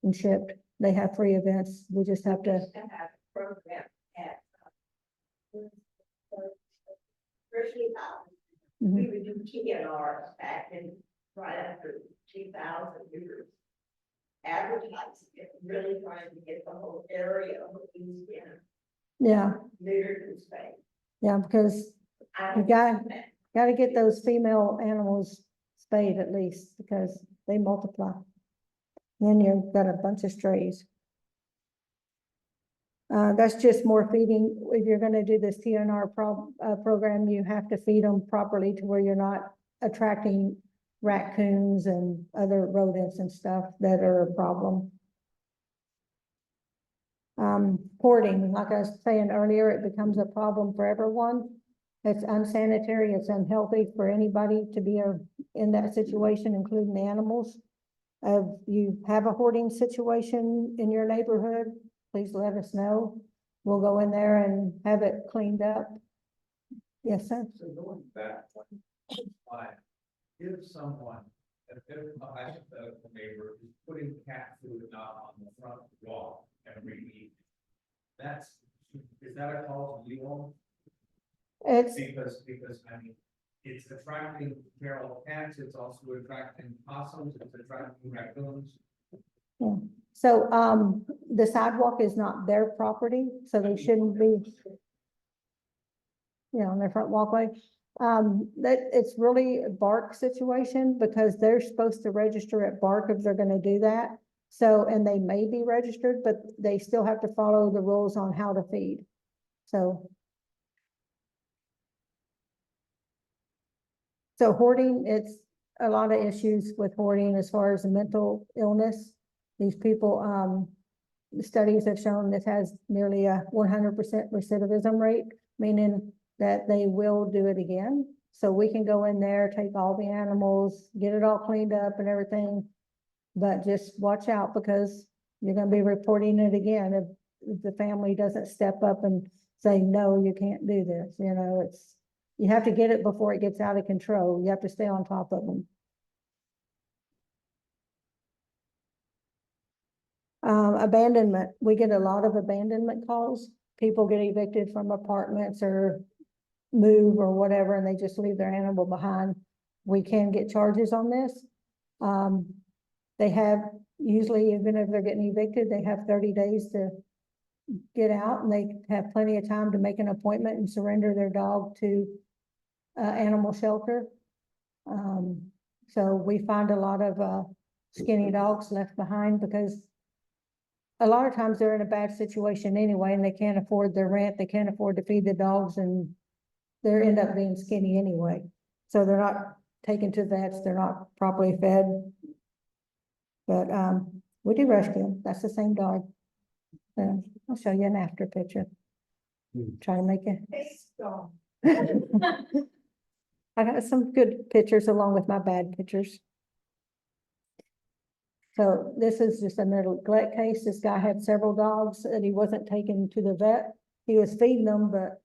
and chipped. They have free events. We just have to. Have a program at Christian House. We would do TNRs back in right after 2000 years. Advertising it, really trying to get the whole area of East End Yeah. neutered and spayed. Yeah, because you got to get those female animals spayed at least, because they multiply. Then you've got a bunch of strays. That's just more feeding. If you're going to do this TNR program, you have to feed them properly to where you're not attracting raccoons and other rodents and stuff that are a problem. Hoarding, like I was saying earlier, it becomes a problem for everyone. It's unsanitary, it's unhealthy for anybody to be in that situation, including the animals. If you have a hoarding situation in your neighborhood, please let us know. We'll go in there and have it cleaned up. Yes, sir. So going back, why, if someone, if I have a neighbor who's putting cat food out on the front wall every evening, is that a call to legal? It's, Because I mean, it's attracting feral cats, it's also attracting possums, it's attracting raccoons. so, the sidewalk is not their property, so they shouldn't be, on their front walkway. That it's really a Bark situation because they're supposed to register at Bark if they're gonna do that. So, and they may be registered, but they still have to follow the rules on how to feed. So. So hoarding, it's a lot of issues with hoarding as far as mental illness. These people, the studies have shown this has nearly a 100% recidivism rate, meaning that they will do it again. So we can go in there, take all the animals, get it all cleaned up and everything. But just watch out because you're gonna be reporting it again if the family doesn't step up and say, no, you can't do this, you have to get it before it gets out of control. You have to stay on top of them. Abandonment, we get a lot of abandonment calls. People get evicted from apartments or move or whatever, and they just leave their animal behind. We can get charges on this. They have, usually, even if they're getting evicted, they have 30 days to get out, and they have plenty of time to make an appointment and surrender their dog to animal shelter. So we find a lot of skinny dogs left behind because a lot of times they're in a bad situation anyway, and they can't afford their rent, they can't afford to feed the dogs, and they end up being skinny anyway. So they're not taken to vets, they're not properly fed. But we do rescue them. That's the same dog. I'll show you an after picture. Try to make it. I got some good pictures along with my bad pictures. So this is just a neglect case. This guy had several dogs and he wasn't taken to the vet. He was feeding them, but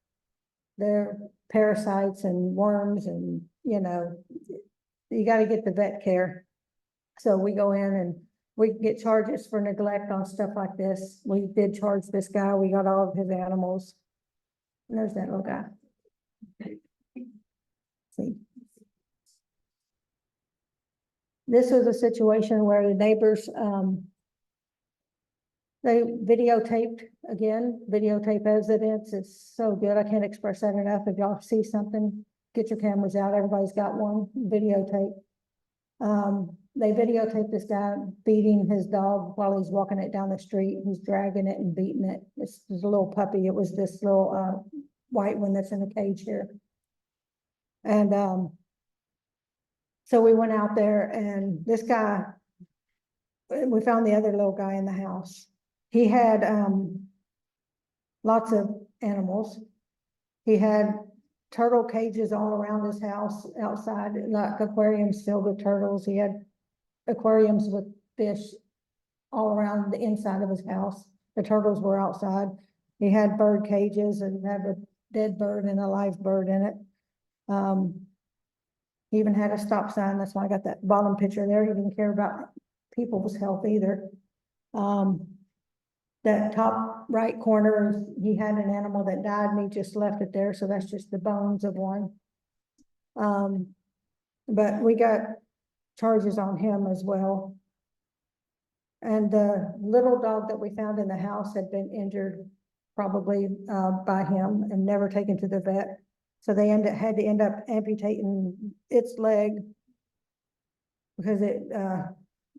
they're parasites and worms and, you got to get the vet care. So we go in and we get charges for neglect on stuff like this. We did charge this guy. We got all of his animals. And there's that little guy. See. This was a situation where the neighbors, they videotaped videotape evidence. It's so good. I can't express that enough. If y'all see something, get your cameras out. Everybody's got one videotape. They videotaped this guy beating his dog while he's walking it down the street. He's dragging it and beating it. It's a little puppy. It was this little white one that's in the cage here. And so we went out there, and this guy, we found the other little guy in the house. He had lots of animals. He had turtle cages all around his house outside, like aquariums filled with turtles. He had aquariums with fish all around the inside of his house. The turtles were outside. He had bird cages and had a dead bird and a live bird in it. He even had a stop sign. That's why I got that bottom picture there. He didn't care about people's health either. That top right corner, he had an animal that died and he just left it there. So that's just the bones of one. But we got charges on him as well. And the little dog that we found in the house had been injured probably by him and never taken to the vet. So they had to end up amputating its leg because it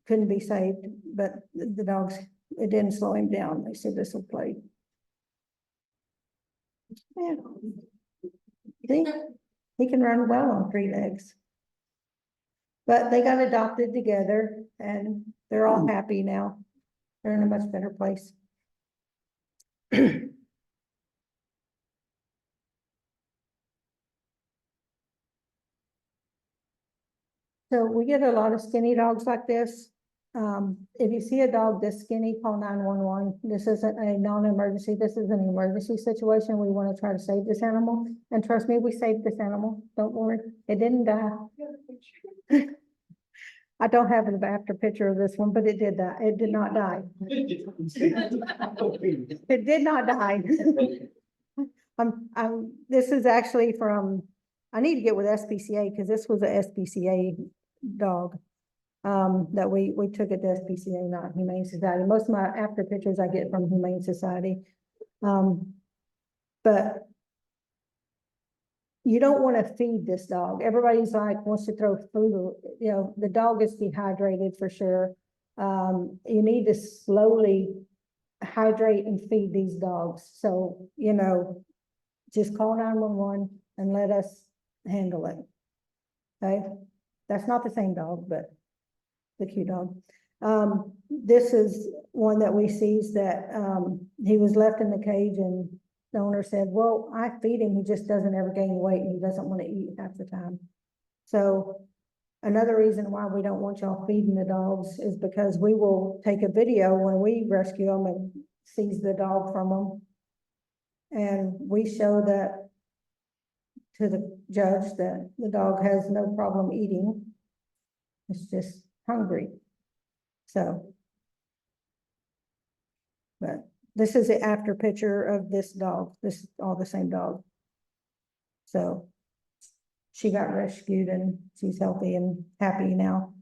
couldn't be saved. But the dogs, it didn't slow him down. They said this will play. Yeah. See, he can run well on 3 legs. But they got adopted together and they're all happy now. They're in a much better place. So we get a lot of skinny dogs like this. If you see a dog this skinny, call 911. This isn't a non-emergency. This is an emergency situation. We want to try to save this animal. And trust me, we saved this animal. Don't worry. It didn't die. I don't have an after picture of this one, but it did die. It did not die. It did not die. This is actually from, I need to get with SPCA because this was a SPCA dog. That we took it to SPCA, not Humane Society. Most of my after pictures I get from Humane Society. But you don't want to feed this dog. Everybody's like, wants to throw food, you know, the dog is dehydrated for sure. You need to slowly hydrate and feed these dogs. So, you know, just call 911 and let us handle it. Okay, that's not the same dog, but the cute dog. This is one that we seized that, he was left in the cage and the owner said, well, I feed him, he just doesn't ever gain weight and he doesn't want to eat half the time. So another reason why we don't want y'all feeding the dogs is because we will take a video when we rescue them and seize the dog from them. And we show that to the judge that the dog has no problem eating. It's just hungry. So. But this is the after picture of this dog. This is all the same dog. So she got rescued and she's healthy and happy now.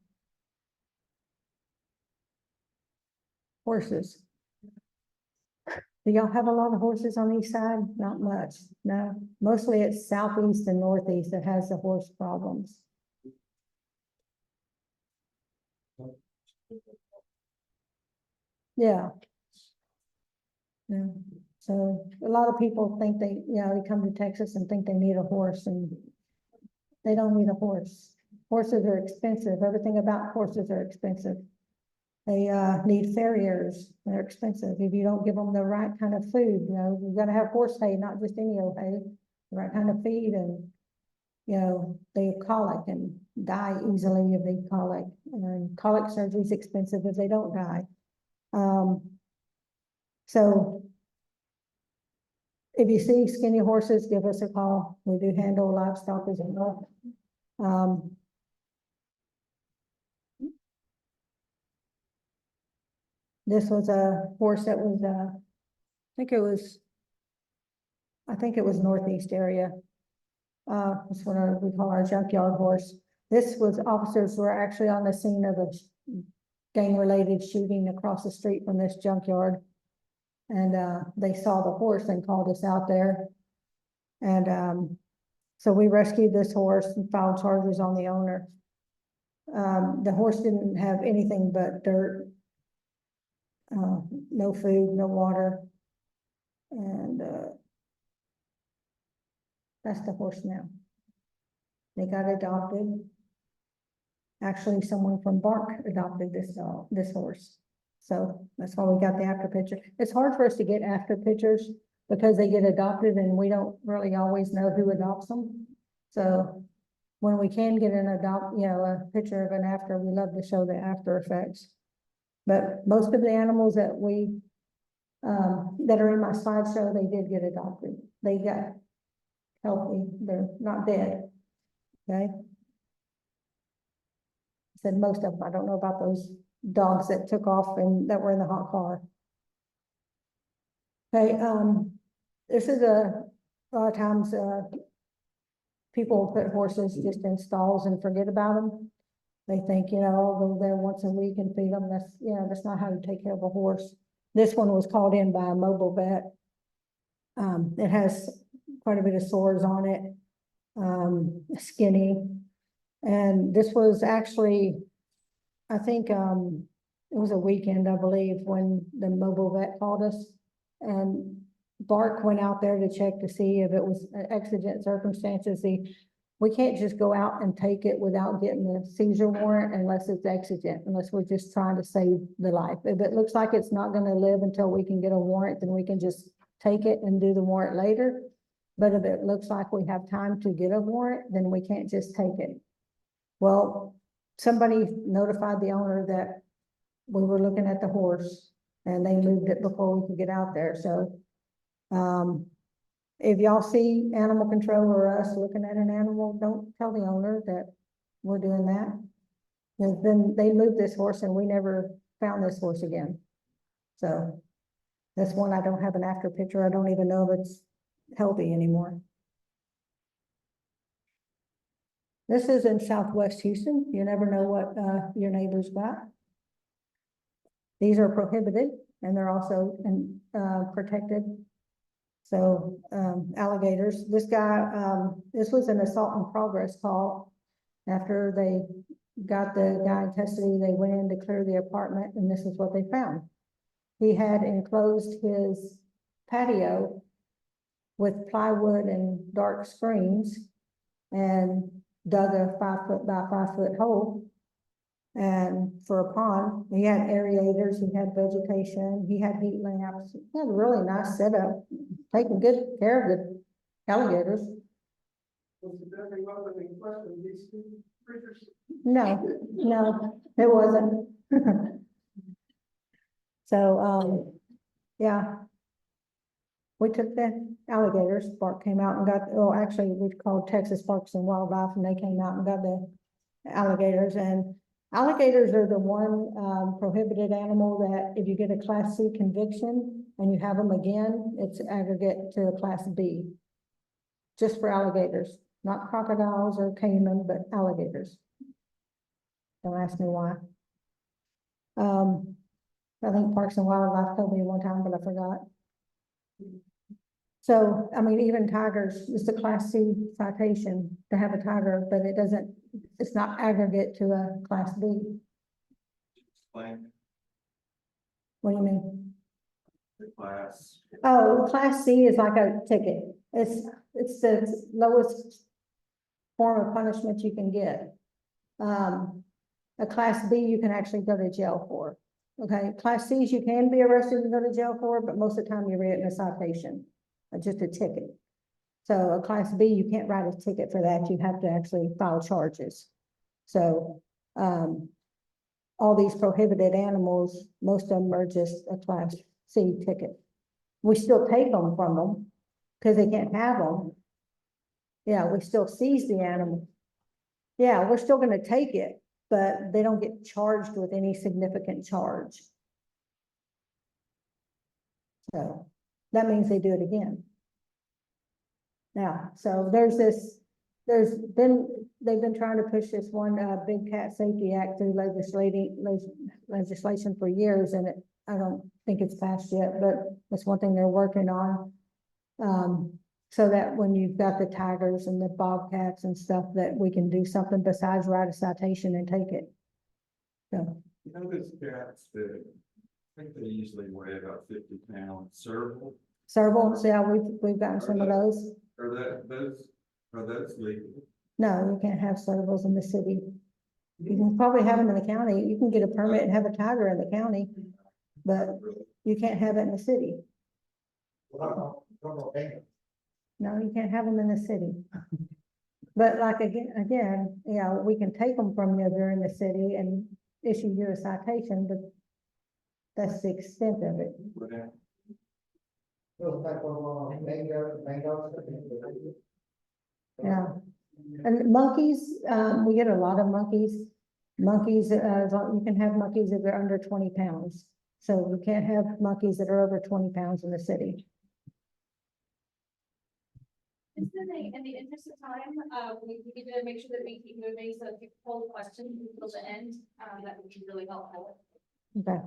Horses. Do y'all have a lot of horses on the east side? Not much, no. Mostly it's southeast and northeast that has the horse problems. Yeah. Yeah, so a lot of people think they, you know, they come to Texas and think they need a horse and they don't need a horse. Horses are expensive. Everything about horses are expensive. They need farriers. They're expensive. If you don't give them the right kind of food, you know, you gotta have horse hay, not just any old hay, the right kind of feed, and you know, they colic and die easily if they colic. And colic surgery is expensive if they don't die. So if you see skinny horses, give us a call. We do handle livestock as well. This was a horse that was, I think it was northeast area. That's what we call our junkyard horse. This was, officers were actually on the scene of a gang-related shooting across the street from this junkyard. And they saw the horse and called us out there. And so we rescued this horse and filed charges on the owner. The horse didn't have anything but dirt, no food, no water. And that's the horse now. They got adopted. Actually, someone from Bark adopted this horse. So that's why we got the after picture. It's hard for us to get after pictures because they get adopted and we don't really always know who adopts them. So when we can get a picture of an after, we love to show the after effects. But most of the animals that that are in my slideshow, they did get adopted. They got healthy. They're not dead. Okay. I said most of them. I don't know about those dogs that took off and that were in the hot car. Okay, this is a lot of times people put horses just in stalls and forget about them. They think, you know, I'll go there once a week and feed them. That's not how you take care of a horse. This one was called in by a mobile vet. It has quite a bit of sores on it, skinny. And this was actually, I think, it was a weekend, I believe, when the mobile vet called us. And Bark went out there to check to see if it was exigent circumstances. We can't just go out and take it without getting the seizure warrant unless it's exigent, unless we're just trying to save the life. If it looks like it's not going to live until we can get a warrant, then we can just take it and do the warrant later. But if it looks like we have time to get a warrant, then we can't just take it. Well, somebody notified the owner that we were looking at the horse and they moved it before we could get out there, so. If y'all see animal control or us looking at an animal, don't tell the owner that we're doing that. And then they moved this horse and we never found this horse again. So that's one I don't have an after picture. I don't even know if it's healthy anymore. This is in Southwest Houston. You never know what, your neighbor's got. These are prohibited and they're also protected. So, alligators, this guy, this was an assault in progress call. After they got the guy in custody, they went in to clear the apartment and this is what they found. He had enclosed his patio with plywood and dark screens and dug a 5 foot by 5 foot hole. And for a pond, he had aerators, he had vegetation, he had heat lamps, he had a really nice setup, taking good care of the alligators. Was it everyone with a question, these two creatures? No, no, it wasn't. So, yeah. We took the alligators, Spark came out and got, well, actually, we called Texas Parks and Wildlife and they came out and got the alligators. And alligators are the one prohibited animal that if you get a Class C conviction and you have them again, it's aggregate to a Class B. Just for alligators, not crocodiles or caiman, but alligators. Don't ask me why. I think Parks and Wildlife told me one time, but I forgot. So, I mean, even tigers, it's a Class C citation to have a tiger, but it doesn't, it's not aggregate to a Class B. Explain What do you mean? the class. Oh, Class C is like a ticket. It's the lowest form of punishment you can get. A Class B, you can actually go to jail for. Okay, Class Cs, you can be arrested and go to jail for, but most of the time you're written a citation, just a ticket. So a Class B, you can't write a ticket for that. You have to actually file charges. So, all these prohibited animals, most of them are just a Class C ticket. We still take them from them because they can't have them. Yeah, we still seize the animal. Yeah, we're still gonna take it, but they don't get charged with any significant charge. So that means they do it again. Now, so they've been trying to push this one, Big Cat Safety Act through legislation for years, and I don't think it's passed yet, but that's one thing they're working on. So that when you've got the tigers and the bobcats and stuff, that we can do something besides write a citation and take it. So, You know, those cats that, I think they usually weigh about 50 pounds, serval, servals, yeah, we've gotten some of those. are those legal? No, you can't have servals in the city. You can probably have them in the county. You can get a permit and have a tiger in the county, but you can't have it in the city. No, you can't have them in the city. But like again, you know, we can take them from you if they're in the city and issue you a citation, but that's the extent of it. Yeah. And monkeys, we get a lot of monkeys. Monkeys, you can have monkeys if they're under 20 pounds. So you can't have monkeys that are over 20 pounds in the city. Just in the interest of time, we need to make sure that we keep moving, so if you hold questions until the end, that would be really helpful. Okay.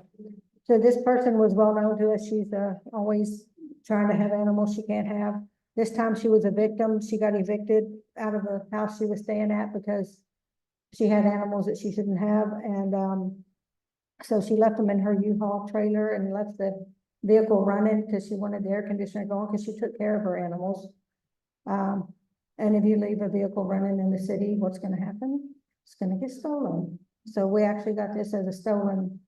So this person was well known to us. She's always trying to have animals she can't have. This time she was a victim. She got evicted out of a house she was staying at because she had animals that she shouldn't have. And so she left them in her U-Haul trailer and left the vehicle running because she wanted the air conditioner going because she took care of her animals. And if you leave a vehicle running in the city, what's going to happen? It's going to get stolen. So we actually got this as a stolen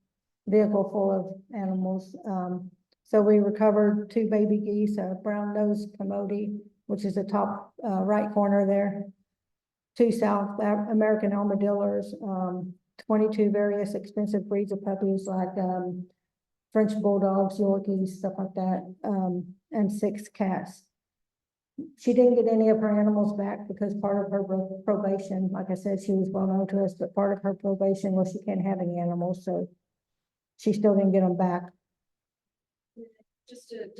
vehicle full of animals. So we recovered 2 baby geese, a brown-nosed commodie, which is the top, right corner there. 2 South American armadillos, 22 various expensive breeds of puppies like, French bulldogs, Yorkies, stuff like that, and 6 cats. She didn't get any of her animals back because part of her probation, like I said, she was well known to us, but part of her probation was she can't have any animals, so she still didn't get them back. Just to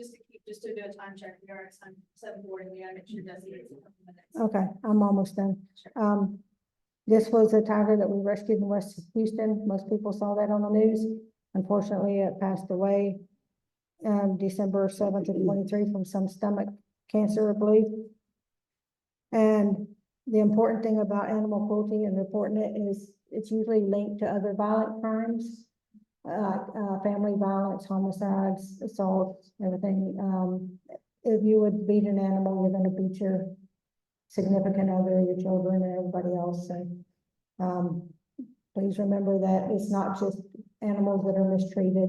do a time check, we are at 7:40, we gotta make sure Desi gets a couple minutes. Okay, I'm almost done. This was a tiger that we rescued in West Houston. Most people saw that on the news. Unfortunately, it passed away, December 7th of 23 from some stomach cancer, I believe. And the important thing about animal cruelty and reporting it is it's usually linked to other violent crimes, family violence, homicides, assaults, everything. If you would beat an animal, you're gonna beat your significant other, your children, and everybody else. So, please remember that it's not just animals that are mistreated.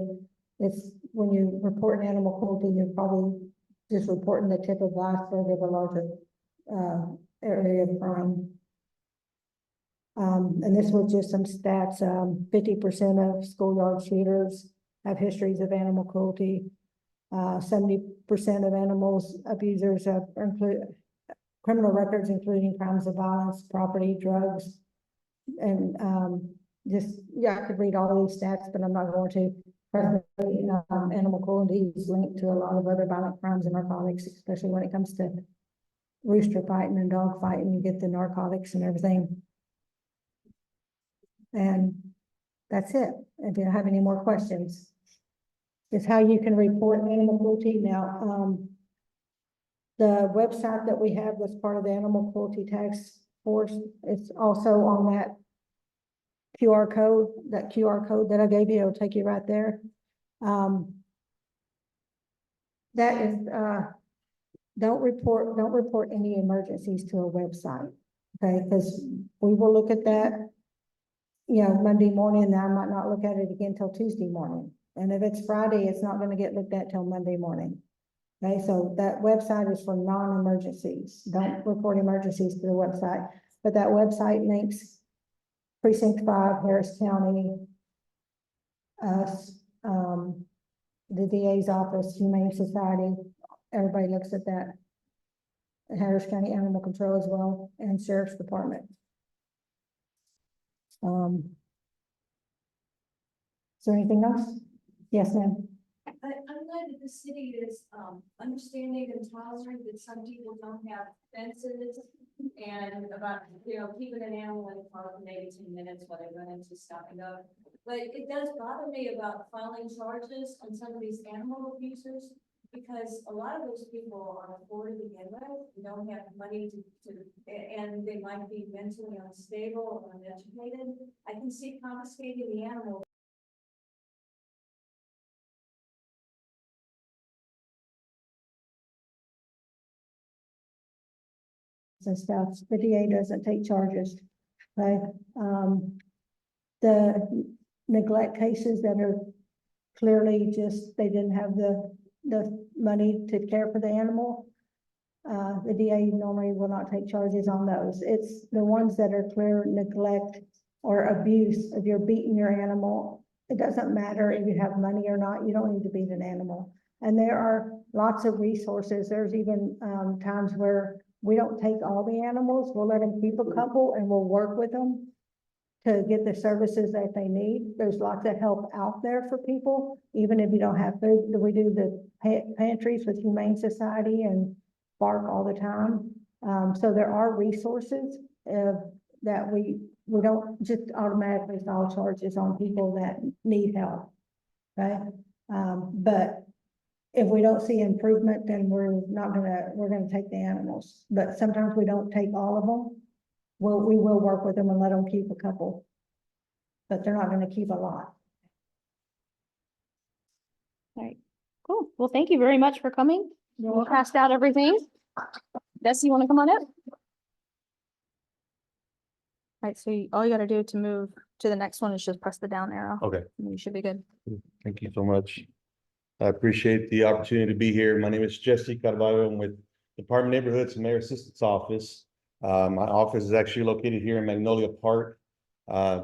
It's when you report an animal cruelty, you're probably just reporting the tip of the iceberg of a larger, area of crime. And this was just some stats, 50% of schoolyard shooters have histories of animal cruelty. 70% of animals abusers have criminal records, including crimes of violence, property, drugs. And, I could read all these stats, but I'm not going to. Presently, animal cruelty is linked to a lot of other violent crimes and narcotics, especially when it comes to rooster fighting and dog fighting. You get the narcotics and everything. And that's it. If you have any more questions, it's how you can report animal cruelty. Now, the website that we have that's part of the Animal Cruelty Task Force, it's also on that QR code. That QR code that I gave you, it'll take you right there. That is, don't report any emergencies to a website, okay? Because we will look at that, Monday morning, and I might not look at it again till Tuesday morning. And if it's Friday, it's not gonna get looked at till Monday morning. Okay, so that website is for non-emergencies. Don't report emergencies to the website, but that website links Precinct 5, Harris County, us, the DA's office, Humane Society, everybody looks at that. Harris County Animal Control as well, and Sheriff's Department. Is there anything else? Yes, ma'am. I'm glad that the city is, understanding and tolerant that some people don't have fences and about, keeping an animal in the park for maybe 10 minutes while they run into stop and go. But it does bother me about filing charges on some of these animal abusers, because a lot of those people are poor to begin with, they don't have money and they might be mentally unstable or uneducated. I can see confiscating the animal. And stuff, the DA doesn't take charges, okay? The neglect cases that are clearly just, they didn't have the money to care for the animal, the DA normally will not take charges on those. It's the ones that are clear neglect or abuse. If you're beating your animal, it doesn't matter if you have money or not, you don't need to beat an animal. And there are lots of resources. There's even times where we don't take all the animals, we'll let them keep a couple and we'll work with them to get the services that they need. There's lots of help out there for people, even if you don't have food. We do the pantries with Humane Society and Bark all the time. So there are resources that we don't just automatically file charges on people that need help, okay? But if we don't see improvement, then we're gonna take the animals. But sometimes we don't take all of them. We will work with them and let them keep a couple, but they're not gonna keep a lot. All right, cool. Well, thank you very much for coming. We'll pass out everything. Desi, you want to come on up? All right, so all you got to do to move to the next one is just press the down arrow. Okay, And you should be good. thank you so much. I appreciate the opportunity to be here. My name is Jesse Carvalho. I'm with Department of Neighborhoods and Mayor Assistance Office. My office is actually located here in Magnolia Park.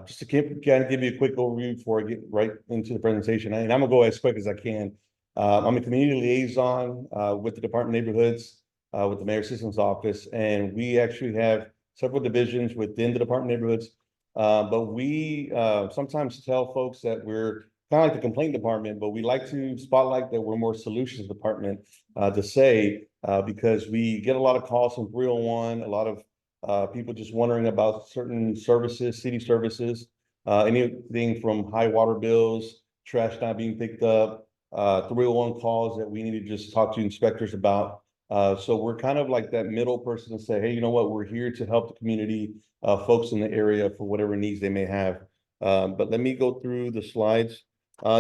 Just to kind of give you a quick overview before I get right into the presentation, and I'm gonna go as quick as I can. I'm a community liaison with the Department of Neighborhoods, with the Mayor Assistance Office, and we actually have several divisions within the Department of Neighborhoods. But we sometimes tell folks that we're kind of like the complaint department, but we like to spotlight that we're more solutions department to say, because we get a lot of calls from 301, a lot of people just wondering about certain services, city services, anything from high water bills, trash not being picked up, 301 calls that we need to just talk to inspectors about. So we're kind of like that middle person to say, hey, you know what, we're here to help the community, folks in the area for whatever needs they may have. But let me go through the slides.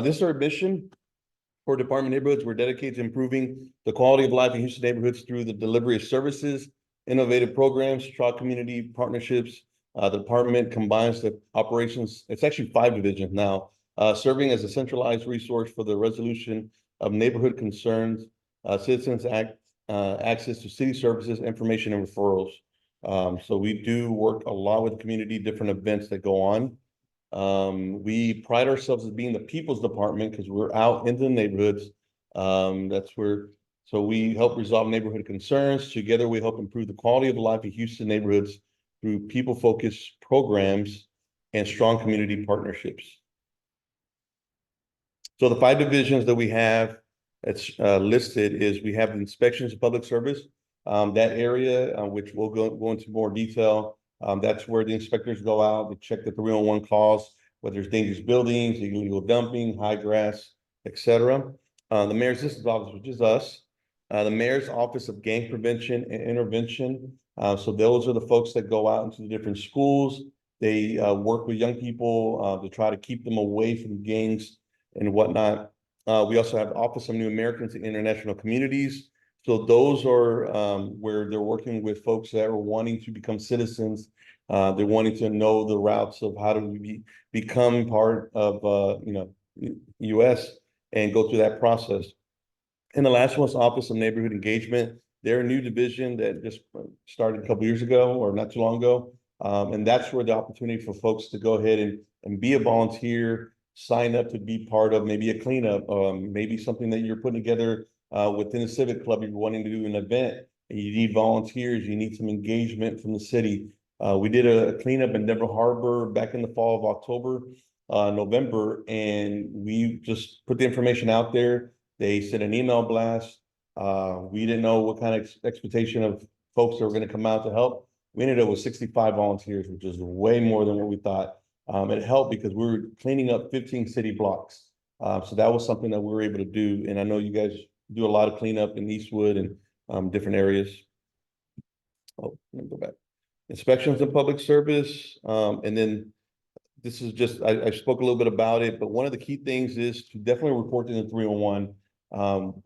This is our mission for Department of Neighborhoods. We're dedicated to improving the quality of life in Houston neighborhoods through the delivery of services, innovative programs, strong community partnerships. The department combines the operations, it's actually 5 divisions now, serving as a centralized resource for the resolution of neighborhood concerns, citizens access to city services, information, and referrals. So we do work a lot with the community, different events that go on. We pride ourselves as being the people's department because we're out into the neighborhoods. That's where, so we help resolve neighborhood concerns. Together, we help improve the quality of life in Houston neighborhoods through people-focused programs and strong community partnerships. So the 5 divisions that we have that's listed is we have inspections of public service. That area, which we'll go into more detail, that's where the inspectors go out to check the 301 calls, whether there's dangerous buildings, illegal dumping, high grass, etc. The Mayor's Assistance Office, which is us, the Mayor's Office of Gang Prevention and Intervention. So those are the folks that go out into the different schools. They work with young people to try to keep them away from gangs and whatnot. We also have the Office of New Americans and International Communities. So those are where they're working with folks that are wanting to become citizens. They're wanting to know the routes of how to become part of U.S. and go through that process. And the last one's Office of Neighborhood Engagement. They're a new division that just started a couple years ago or not too long ago. And that's where the opportunity for folks to go ahead and be a volunteer, sign up to be part of maybe a cleanup, maybe something that you're putting together within the civic club. You're wanting to do an event and you need volunteers, you need some engagement from the city. We did a cleanup in Denver Harbor back in the fall of October, November, and we just put the information out there. They sent an email blast. We didn't know what kind of expectation of folks that were going to come out to help. We ended up with 65 volunteers, which is way more than what we thought. It helped because we were cleaning up 15 city blocks. So that was something that we were able to do. And I know you guys do a lot of cleanup in Eastwood and different areas. Oh, let me go back. Inspections of public service. And then this is just, I spoke a little bit about it, but one of the key things is to definitely report to the 301.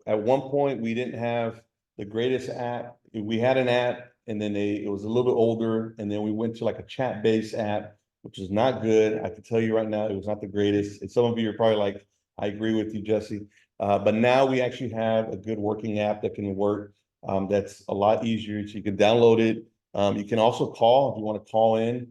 At one point, we didn't have the greatest app. We had an app and then it was a little bit older. And then we went to like a chat-based app, which is not good. I can tell you right now, it was not the greatest. And some of you are probably like, I agree with you, Jesse. But now we actually have a good working app that can work. That's a lot easier. So you can download it. You can also call if you want to call in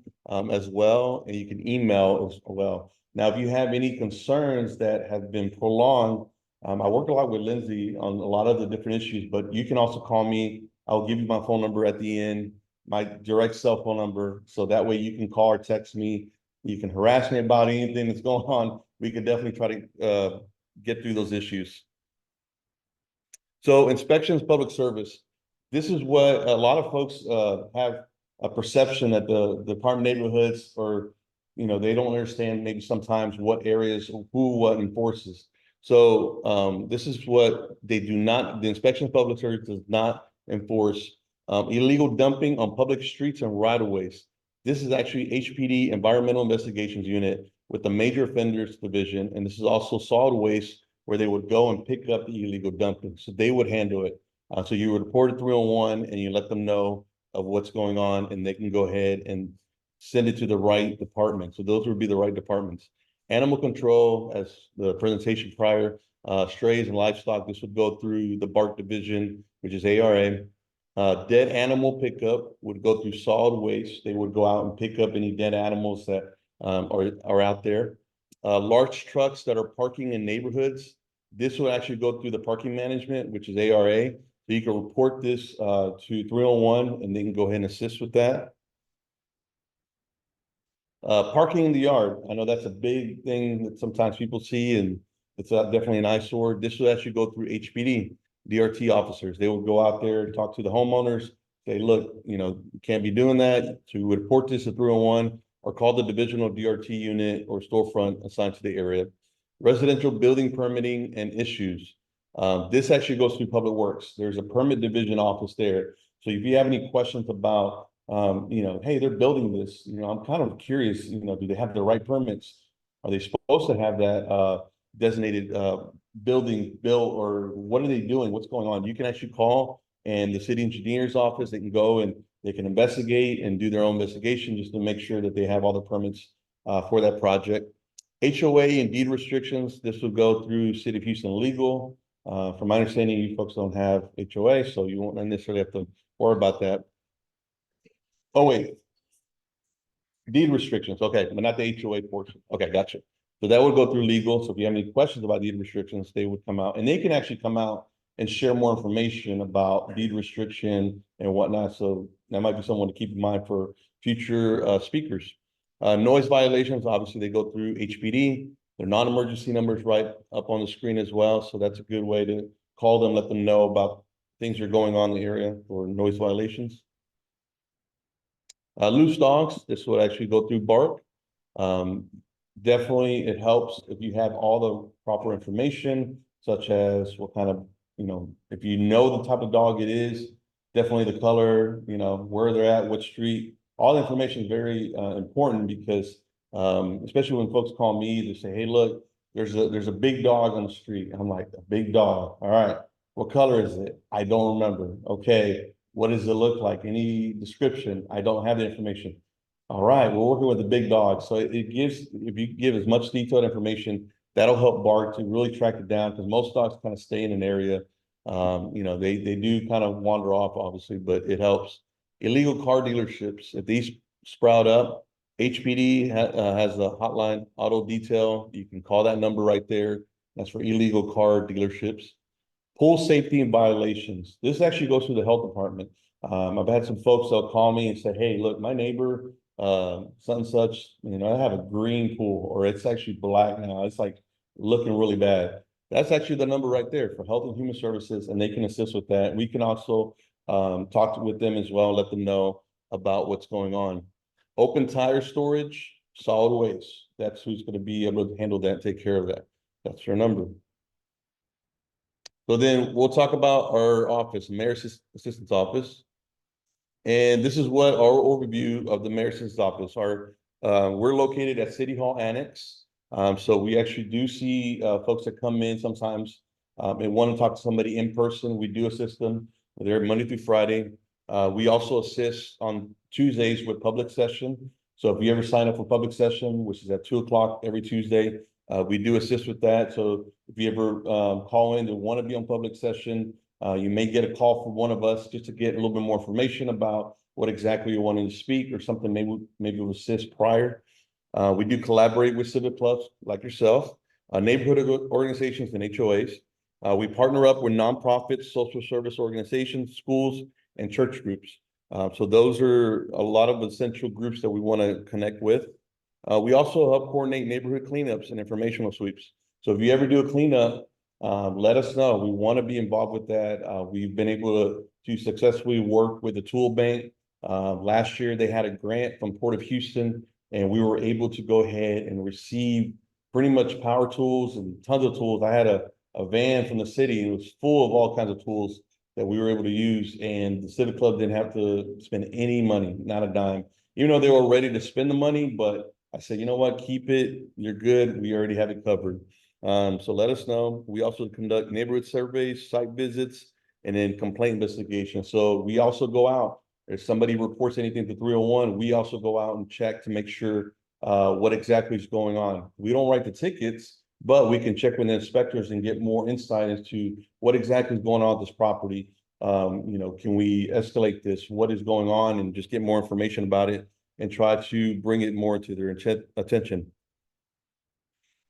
as well, and you can email as well. Now, if you have any concerns that have been prolonged, I work a lot with Lindsay on a lot of the different issues, but you can also call me. I'll give you my phone number at the end, my direct cell phone number. So that way you can call or text me. You can harass me about anything that's going on. We can definitely try to get through those issues. So inspections, public service. This is what a lot of folks have a perception that the Department of Neighborhoods, or they don't understand maybe sometimes what areas, who, what enforces. So this is what they do not, the inspection of public service does not enforce illegal dumping on public streets and right-of-ways. This is actually HPD, Environmental Investigations Unit, with the Major Offenders Division, and this is also solid waste, where they would go and pick up the illegal dumping. So they would handle it. So you would report it 301 and you let them know of what's going on, and they can go ahead and send it to the right department. So those would be the right departments. Animal control, as the presentation prior, strays and livestock, this would go through the Bark Division, which is ARA. Dead animal pickup would go through solid waste. They would go out and pick up any dead animals that are out there. Large trucks that are parking in neighborhoods, this will actually go through the parking management, which is ARA. So you can report this to 301 and they can go ahead and assist with that. Parking in the yard, I know that's a big thing that sometimes people see, and it's definitely an eyesore. This will actually go through HPD, DRT officers. They will go out there, talk to the homeowners, say, look, you can't be doing that. To report this to 301 or call the divisional DRT unit or storefront assigned to the area. Residential building permitting and issues. This actually goes through Public Works. There's a permit division office there. So if you have any questions about hey, they're building this, I'm kind of curious, do they have the right permits? Are they supposed to have that designated building built, or what are they doing? What's going on? You can actually call, and the city engineer's office, they can go and they can investigate and do their own investigation just to make sure that they have all the permits for that project. HOA and deed restrictions, this will go through City of Houston Legal. From my understanding, you folks don't have HOA, so you won't necessarily have to worry about that. Oh, wait. Deed restrictions, okay, but not the HOA portion. Okay, gotcha. So that would go through legal. So if you have any questions about deed restrictions, they would come out, and they can actually come out and share more information about deed restriction and whatnot. So that might be someone to keep in mind for future speakers. Noise violations, obviously they go through HPD. Their non-emergency numbers right up on the screen as well. So that's a good way to call them, let them know about things that are going on in the area for noise violations. Loose dogs, this would actually go through Bark. Definitely it helps if you have all the proper information, such as what kind of, if you know the type of dog it is, definitely the color, where they're at, what street, all the information is very important because especially when folks call me, they say, hey, look, there's a big dog on the street. I'm like, a big dog. All right. What color is it? I don't remember. Okay. What does it look like? Any description? I don't have the information. All right, we're working with the big dog. So it gives, if you give as much detailed information, that'll help Bark to really track it down, because most dogs kind of stay in an area. They do kind of wander off, obviously, but it helps. Illegal car dealerships, if these sprout up, HPD has a hotline, auto detail. You can call that number right there. That's for illegal car dealerships. Pool safety and violations. This actually goes through the health department. I've had some folks that'll call me and say, hey, look, my neighbor, such and such, I have a green pool, or it's actually black now. It's like looking really bad. That's actually the number right there for Health and Human Services, and they can assist with that. We can also talk with them as well, let them know about what's going on. Open tire storage, solid waste. That's who's going to be able to handle that, take care of that. That's your number. So then we'll talk about our office, Mayor's Assistant's Office. And this is what our overview of the Mayor's Assistant's Office are. We're located at City Hall Annex. So we actually do see folks that come in sometimes and want to talk to somebody in person. We do assist them. They're Monday through Friday. We also assist on Tuesdays with public session. So if you ever sign up for public session, which is at 2 o'clock every Tuesday, we do assist with that. So if you ever call in to want to be on public session, you may get a call from one of us just to get a little bit more information about what exactly you're wanting to speak, or something maybe we'll assist prior. We do collaborate with civic clubs like yourself, neighborhood organizations and HOAs. We partner up with nonprofits, social service organizations, schools, and church groups. So those are a lot of essential groups that we want to connect with. We also help coordinate neighborhood cleanups and informational sweeps. So if you ever do a cleanup, let us know. We want to be involved with that. We've been able to successfully work with the tool bank. Last year, they had a grant from Port of Houston, and we were able to go ahead and receive pretty much power tools and tons of tools. I had a van from the city, and it was full of all kinds of tools that we were able to use, and the Civic Club didn't have to spend any money, not a dime, even though they were ready to spend the money. But I said, you know what, keep it, you're good, we already have it covered. So let us know. We also conduct neighborhood surveys, site visits, and then complaint investigation. So we also go out, if somebody reports anything to 301, we also go out and check to make sure what exactly is going on. We don't write the tickets, but we can check with the inspectors and get more insight into what exactly is going on with this property. You know, can we escalate this? What is going on? And just get more information about it and try to bring it more to their attention.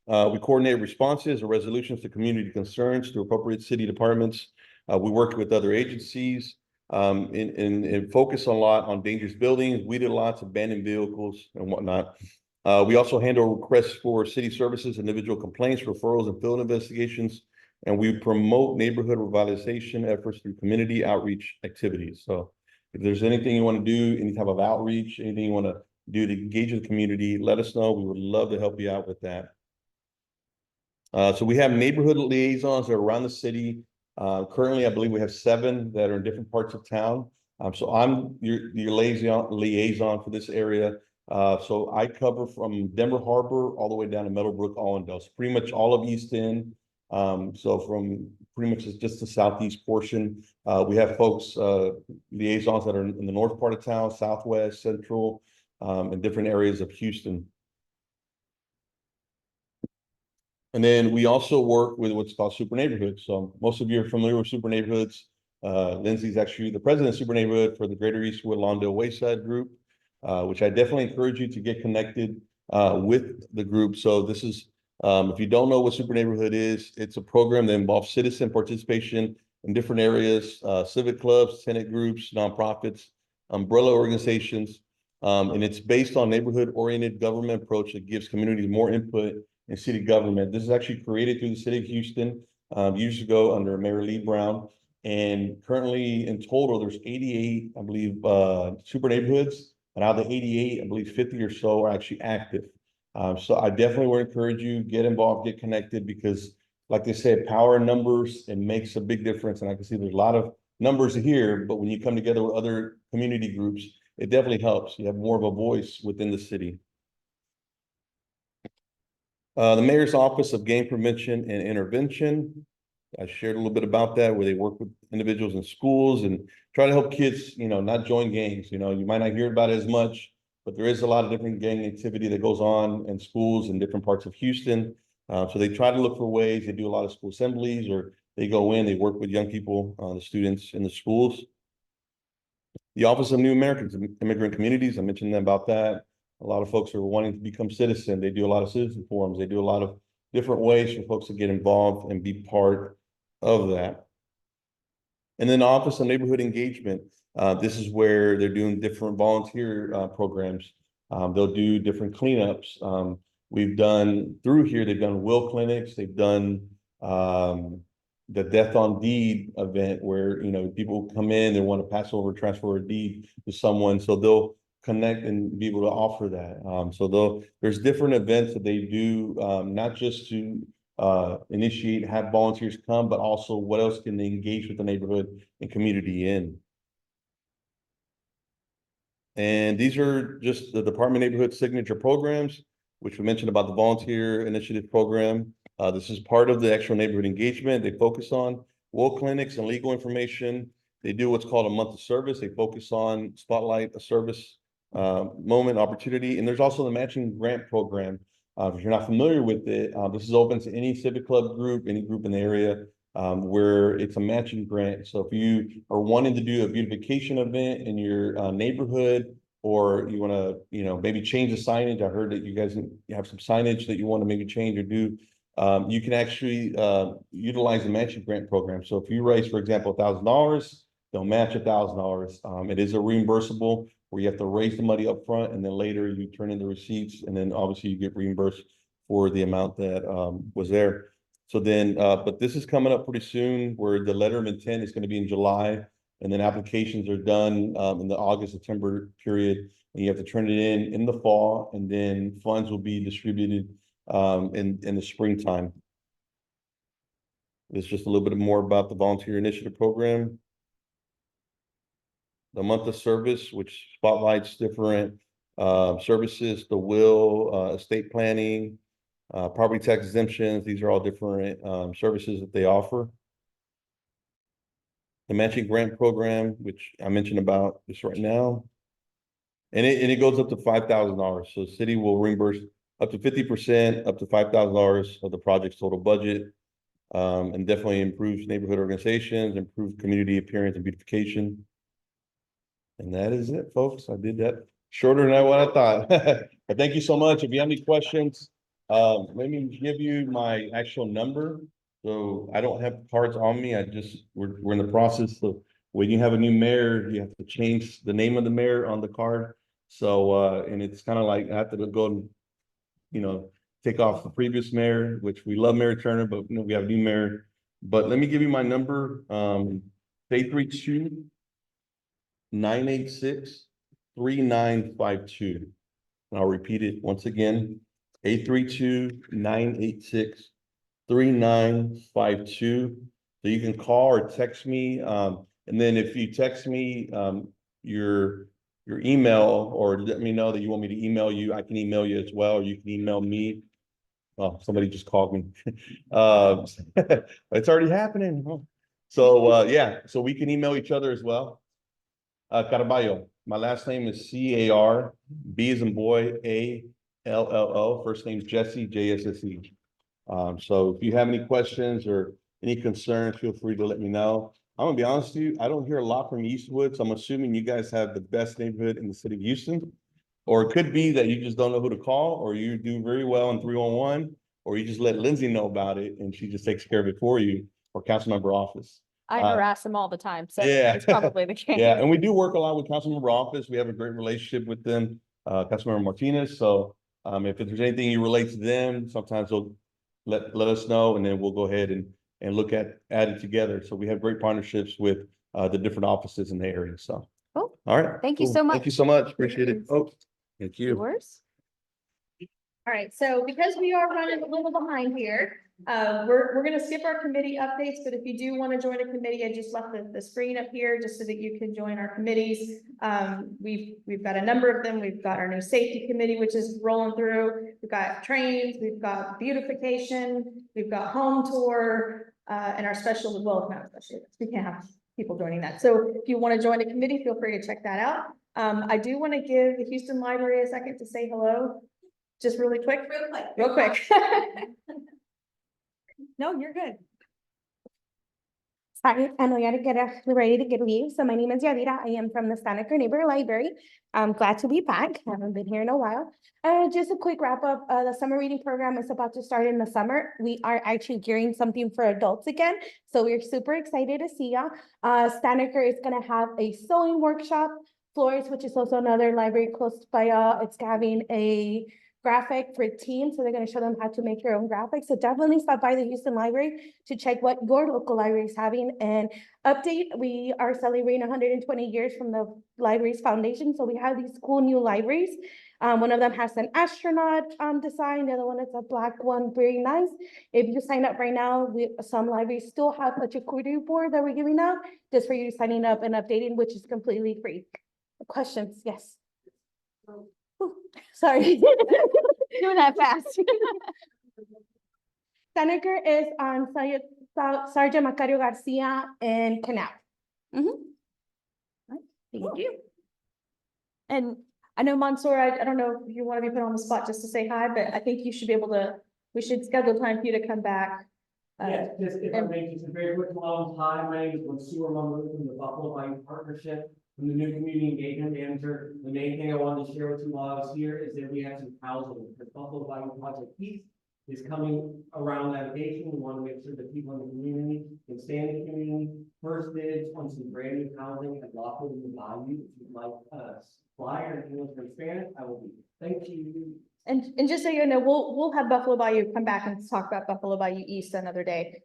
We coordinate responses or resolutions to community concerns through appropriate city departments. We work with other agencies and focus a lot on dangerous buildings. We did lots of abandoned vehicles and whatnot. We also handle requests for city services, individual complaints, referrals, and field investigations. And we promote neighborhood revitalization efforts through community outreach activities. So if there's anything you want to do, any type of outreach, anything you want to do to engage the community, let us know. We would love to help you out with that. So we have neighborhood liaisons that are around the city. Currently, I believe we have 7 that are in different parts of town. So I'm your liaison for this area. So I cover from Denver Harbor all the way down to Meadowbrook, Allendale. So pretty much all of East End. So from pretty much just the southeast portion, we have folks, liaisons that are in the north part of town, southwest, central, and different areas of Houston. And then we also work with what's called super neighborhoods. So most of you are familiar with super neighborhoods. Lindsay's actually the president of super neighborhood for the Greater Eastwood Lawndale Wayside Group, which I definitely encourage you to get connected with the group. So this is, if you don't know what super neighborhood is, it's a program that involves citizen participation in different areas, civic clubs, tenant groups, nonprofits, umbrella organizations. And it's based on neighborhood-oriented government approach that gives communities more input in city government. This is actually created through the city of Houston years ago under Mayor Lee Brown. And currently in total, there's 88, I believe, super neighborhoods. And out of the 88, I believe 50 or so are actually active. So I definitely would encourage you, get involved, get connected, because like they said, power in numbers, it makes a big difference. And I can see there's a lot of numbers here, but when you come together with other community groups, it definitely helps. You have more of a voice within the city. The Mayor's Office of Game Prevention and Intervention. I shared a little bit about that, where they work with individuals in schools and try to help kids, you know, not join gangs. You know, you might not hear about it as much, but there is a lot of different gang activity that goes on in schools in different parts of Houston. So they try to look for ways. They do a lot of school assemblies, or they go in, they work with young people, the students in the schools. The Office of New Americans, Immigrant Communities, I mentioned about that. A lot of folks are wanting to become citizen. They do a lot of citizen forums. They do a lot of different ways for folks to get involved and be part of that. And then the Office of Neighborhood Engagement. This is where they're doing different volunteer programs. They'll do different cleanups. We've done through here, they've done will clinics. They've done the Death on Deed event, where, you know, people come in, they want to pass over, transfer a deed to someone. So they'll connect and be able to offer that. So there's different events that they do, not just to initiate, have volunteers come, but also what else can they engage with the neighborhood and community in. And these are just the Department of Neighborhood signature programs, which we mentioned about the volunteer initiative program. This is part of the actual neighborhood engagement. They focus on will clinics and legal information. They do what's called a month of service. They focus on spotlight a service moment, opportunity. And there's also the matching grant program. If you're not familiar with it, this is open to any civic club group, any group in the area, where it's a matching grant. So if you are wanting to do a beautification event in your neighborhood, or you want to, you know, maybe change the signage. I heard that you guys have some signage that you want to maybe change or do. You can actually utilize the matching grant program. So if you raise, for example, $1,000, they'll match $1,000. It is a reimbursable, where you have to raise the money up front, and then later you turn in the receipts, and then obviously you get reimbursed for the amount that was there. So then, but this is coming up pretty soon, where the letter of intent is going to be in July, and then applications are done in the August, September period, and you have to turn it in the fall, and then funds will be distributed in the springtime. It's just a little bit more about the volunteer initiative program. The month of service, which spotlights different services, the will, estate planning, property tax exemptions. These are all different services that they offer. The matching grant program, which I mentioned about just right now. And it goes up to $5,000. So the city will reimburse up to 50%, up to $5,000 of the project's total budget. And definitely improves neighborhood organizations, improves community appearance and beautification. And that is it, folks. I did that shorter than what I thought. But thank you so much. If you have any questions, let me give you my actual number. So I don't have cards on me. We're in the process of, when you have a new mayor, you have to change the name of the mayor on the card. So, and it's kind of like, I have to go and, take off the previous mayor, which we love Mayor Turner, but we have a new mayor. But let me give you my number, 832-986-3952. And I'll repeat it once again, 832-986-3952. So you can call or text me. And then if you text me your email, or let me know that you want me to email you, I can email you as well, or you can email me. Oh, somebody just called me. It's already happening. Huh? So yeah, so we can email each other as well. Carballo. My last name is C-A-R, B as in boy, A-L-L-O. First name is Jesse, J-S-S-E. So if you have any questions or any concerns, feel free to let me know. I'm gonna be honest with you, I don't hear a lot from Eastwood, so I'm assuming you guys have the best neighborhood in the city of Houston. Or it could be that you just don't know who to call, or you do very well in 311, or you just let Lindsay know about it and she just takes care of it for you, or councilmember office. I harass them all the time, so Yeah. it's probably the case. Yeah, and we do work a lot with councilmember office. We have a great relationship with them, Councilmember Martinez. So if there's anything you relate to them, sometimes they'll let us know, and then we'll go ahead and look at add it together. So we have great partnerships with the different offices in the area. So Cool. all right. Thank you Cool. so much. Thank you so much. Appreciate it. Oh, thank you. Yours. All right, so because we are running a little behind here, we're gonna skip our committee updates, but if you do want to join a committee, I just left the screen up here just so that you can join our committees. We've got a number of them. We've got our new safety committee, which is rolling through. We've got trains, we've got beautification, we've got home tour, and our special, well, not special, we can't have people joining that. So if you want to join a committee, feel free to check that out. I do want to give the Houston Library a second to say hello. Just really quick. Real quick. No, you're good. Hi, I know we're ready to get leave. So my name is Yadira. I am from the Stanaker Neighborhood Library. I'm glad to be back. I haven't been here in a while. Just a quick wrap up. The summer reading program is about to start in the summer. We are actually gearing something for adults again. So we're super excited to see y'all. Stanaker is going to have a sewing workshop. Flores, which is also another library close by y'all, it's having a graphic for teens, so they're going to show them how to make your own graphics. So definitely stop by the Houston Library to check what your local library is having. And update, we are celebrating 120 years from the library's foundation. So we have these cool new libraries. One of them has an astronaut design. The other one is a black one, very nice. If you sign up right now, some libraries still have a charcuterie board that we're giving out just for you signing up and updating, which is completely free. Questions? Yes. Ooh, sorry. Doing that fast. Stanaker is on Sergeant Macario Garcia and Canal. Thank you. And I know Mansour, I don't know if you want to be put on the spot just to say hi, but I think you should be able to, we should schedule time for you to come back. Yes, just if I may, just a very quick hello. Hi, my name is Mansour Mahmoud from the Buffalo Bayou Partnership. I'm the new community engagement manager. The main thing I wanted to share with you while I was here is that we have some housing. The Buffalo Bayou Project East is coming around navigation. We want to make sure that people in the community can stay in the community. First dibs on some brand new housing at Lockwood in the Bayou. If you'd like flyer and English or Spanish, I will be. Thank you. And just so you know, we'll have Buffalo Bayou come back and talk about Buffalo Bayou East another day.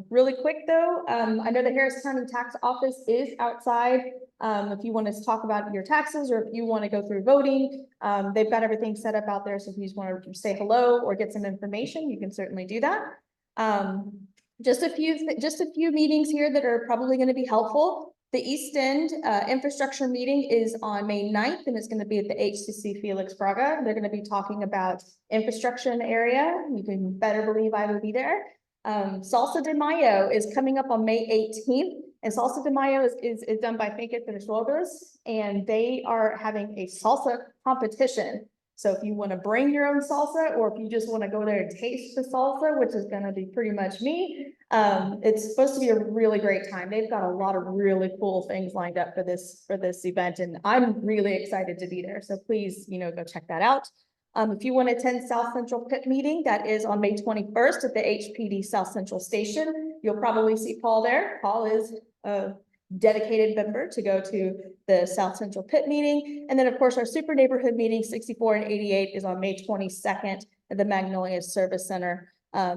Really quick though, I know the Harris County Tax Office is outside. If you want to talk about your taxes or if you want to go through voting, they've got everything set up out there. So if you just want to say hello or get some information, you can certainly do that. Just a few meetings here that are probably going to be helpful. The East End infrastructure meeting is on May 9th, and it's going to be at the HCC Felix Braga. They're going to be talking about infrastructure in the area. You can better believe I will be there. Salsa de Mayo is coming up on May 18th, And Salsa de Mayo is done by Finca de Shoulders, and they are having a salsa competition. So if you want to bring your own salsa, or if you just want to go there and taste the salsa, which is gonna be pretty much me, it's supposed to be a really great time. They've got a lot of really cool things lined up for this event, and I'm really excited to be there. So please, go check that out. If you want to attend South Central Pit meeting, that is on May 21st at the HPD South Central Station. You'll probably see Paul there. Paul is a dedicated member to go to the South Central Pit meeting. And then, of course, our super neighborhood meeting, 64 and 88, is on May 22nd at the Magnolia Service Center.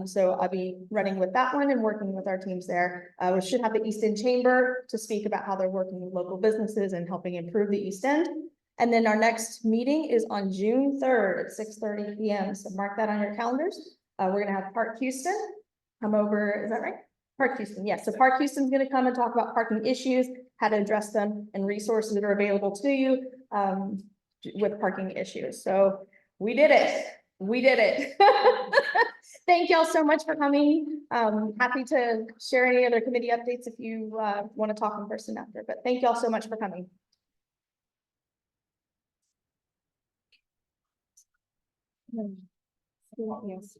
So I'll be running with that one and working with our teams there. We should have the East End Chamber to speak about how they're working with local businesses and helping improve the East End. And then our next meeting is on June 3rd at 6:30 p.m. So mark that on your calendars. We're gonna have Park Houston come over, is that right? Park Houston, yes. So Park Houston's gonna come and talk about parking issues, how to address them, and resources that are available to you with parking issues. So we did it. We did it. Thank y'all so much for coming. Happy to share any other committee updates if you want to talk in person after, but thank y'all so much for coming. Yes.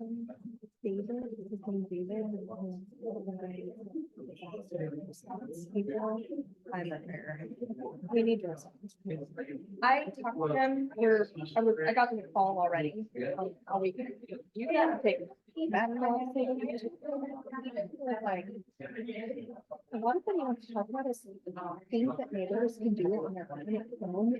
We need yours. I talked to them, I got them a call already. A week. You can take feedback. Like, a lot of what he wants to talk about is things that neighbors can do on their own.